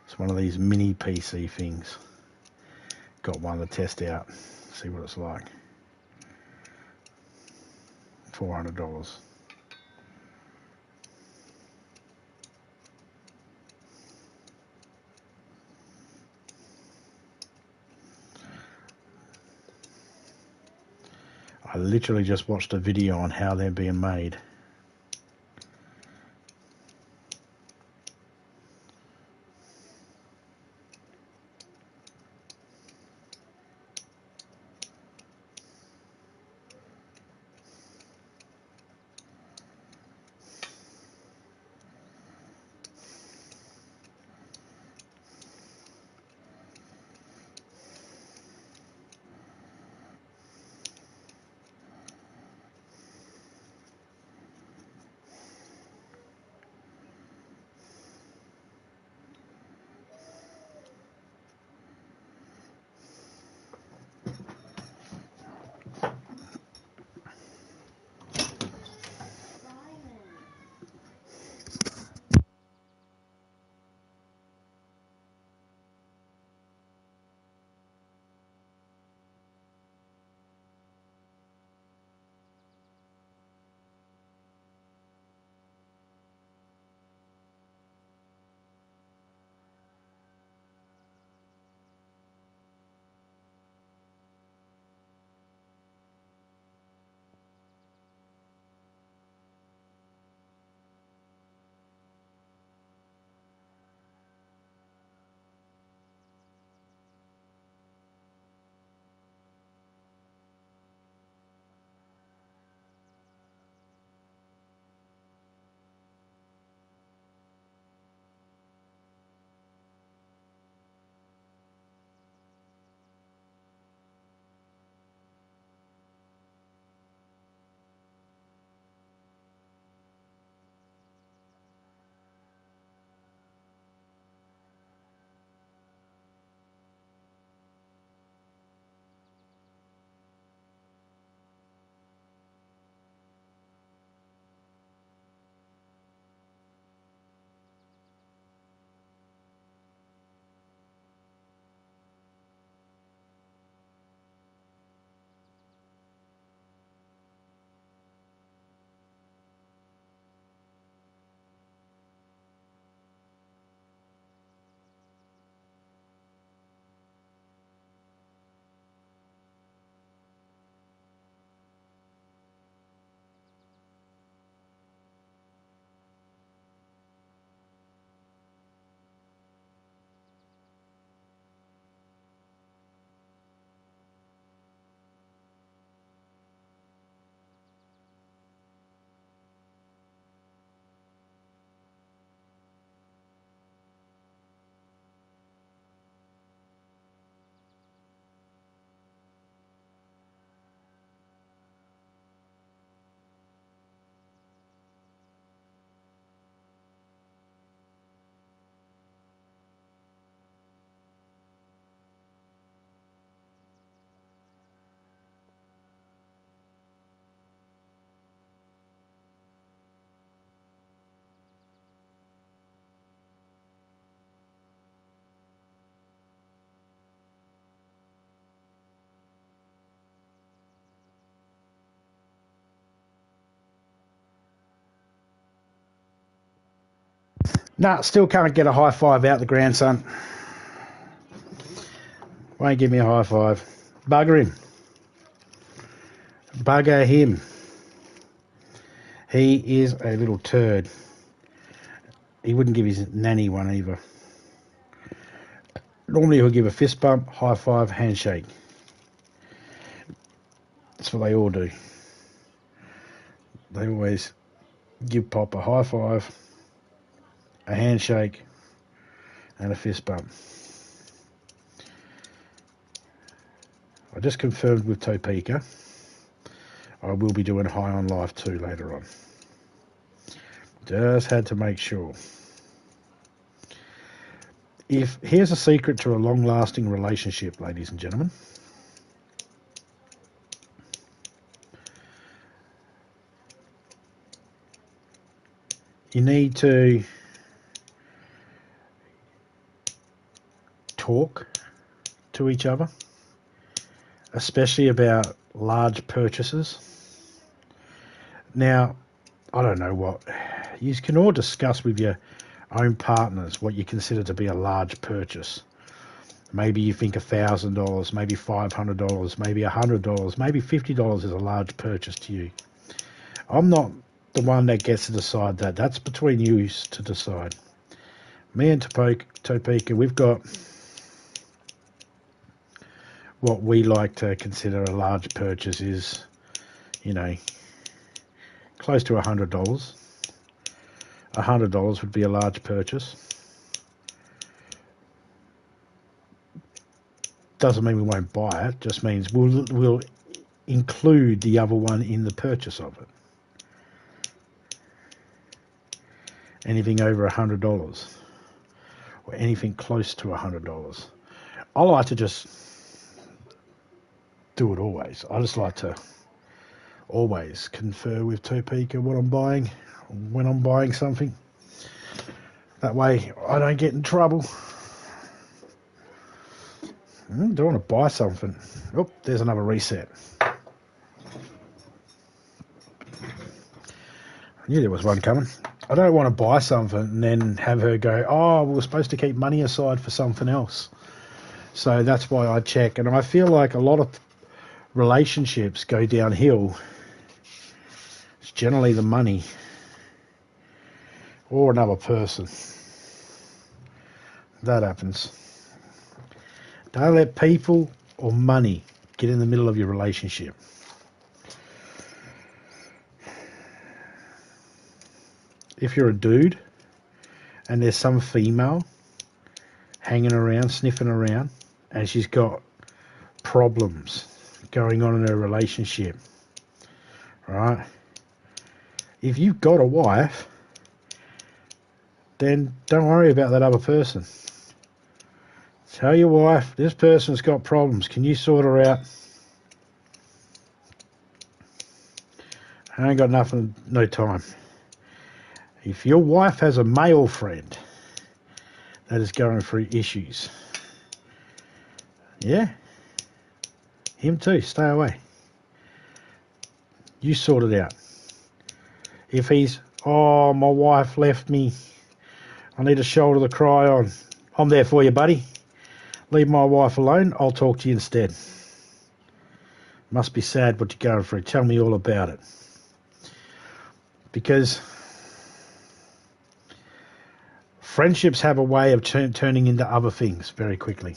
It's one of these mini PC things. Got one to test out, see what it's like. $400. I literally just watched a video on how they're being made. Nah, still can't get a high five out the grandson. Won't give me a high five. Bugger him. Bugger him. He is a little turd. He wouldn't give his nanny one either. Normally he'll give a fist bump, high five, handshake. That's what they all do. They always give Pop a high five, a handshake, and a fist bump. I just confirmed with Topeka. I will be doing High on Life 2 later on. Just had to make sure. Here's a secret to a long-lasting relationship, ladies and gentlemen. You need to talk to each other, especially about large purchases. Now, I don't know what you can all discuss with your own partners what you consider to be a large purchase. Maybe you think $1,000, maybe $500, maybe $100, maybe $50 is a large purchase to you. I'm not the one that gets to decide that. That's between you to decide. Me and Topeka, we've got what we like to consider a large purchase is, you know, close to $100. $100 would be a large purchase. Doesn't mean we won't buy it, just means we'll include the other one in the purchase of it. Anything over $100 or anything close to $100. I like to just do it always. I just like to always confer with Topeka what I'm buying when I'm buying something. That way I don't get in trouble. Don't want to buy something. Oh, there's another reset. I knew there was one coming. I don't want to buy something and then have her go, oh, we were supposed to keep money aside for something else. So that's why I check. And I feel like a lot of relationships go downhill. It's generally the money or another person. That happens. Don't let people or money get in the middle of your relationship. If you're a dude and there's some female hanging around, sniffing around, and she's got problems going on in her relationship, right? If you've got a wife, then don't worry about that other person. Tell your wife, this person's got problems. Can you sort her out? I ain't got nothing, no time. If your wife has a male friend that is going through issues, yeah, him too, stay away. You sort it out. If he's, oh, my wife left me, I need a shoulder to cry on, I'm there for you, buddy. Leave my wife alone, I'll talk to you instead. Must be sad what you're going through. Tell me all about it. Because friendships have a way of turning into other things very quickly.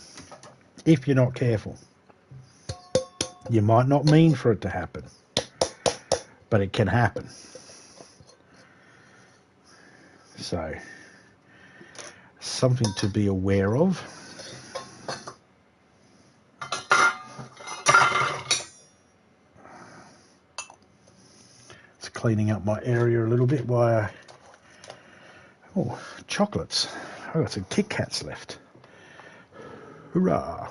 If you're not careful. You might not mean for it to happen. But it can happen. So, something to be aware of. Cleaning up my area a little bit while oh, chocolates. I've got some Kit Kats left. Hurrah!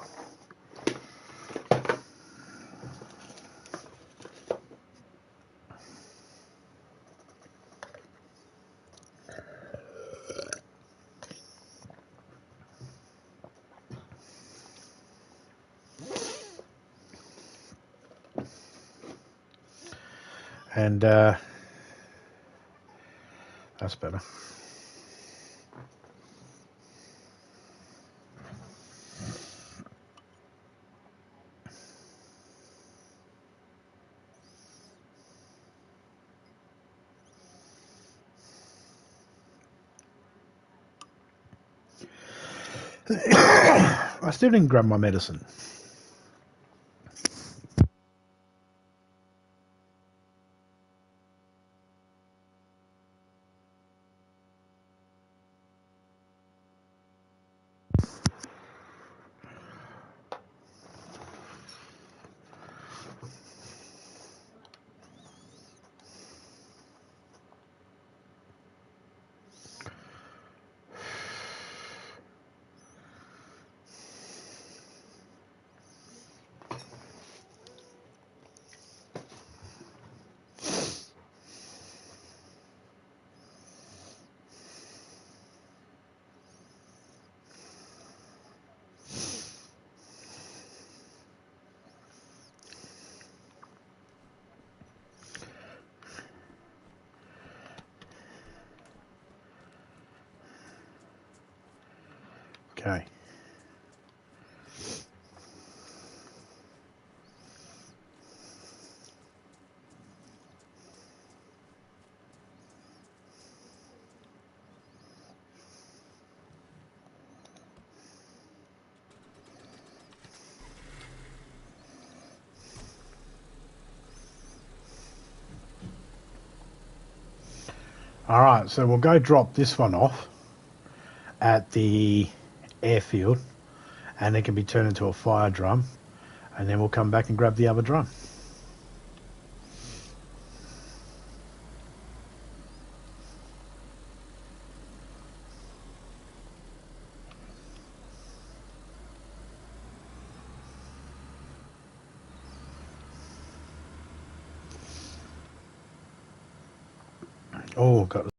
And that's better. I still didn't grab my medicine. Okay. All right, so we'll go drop this one off at the airfield, and it can be turned into a fire drum, and then we'll come back and grab the other drum. Oh, got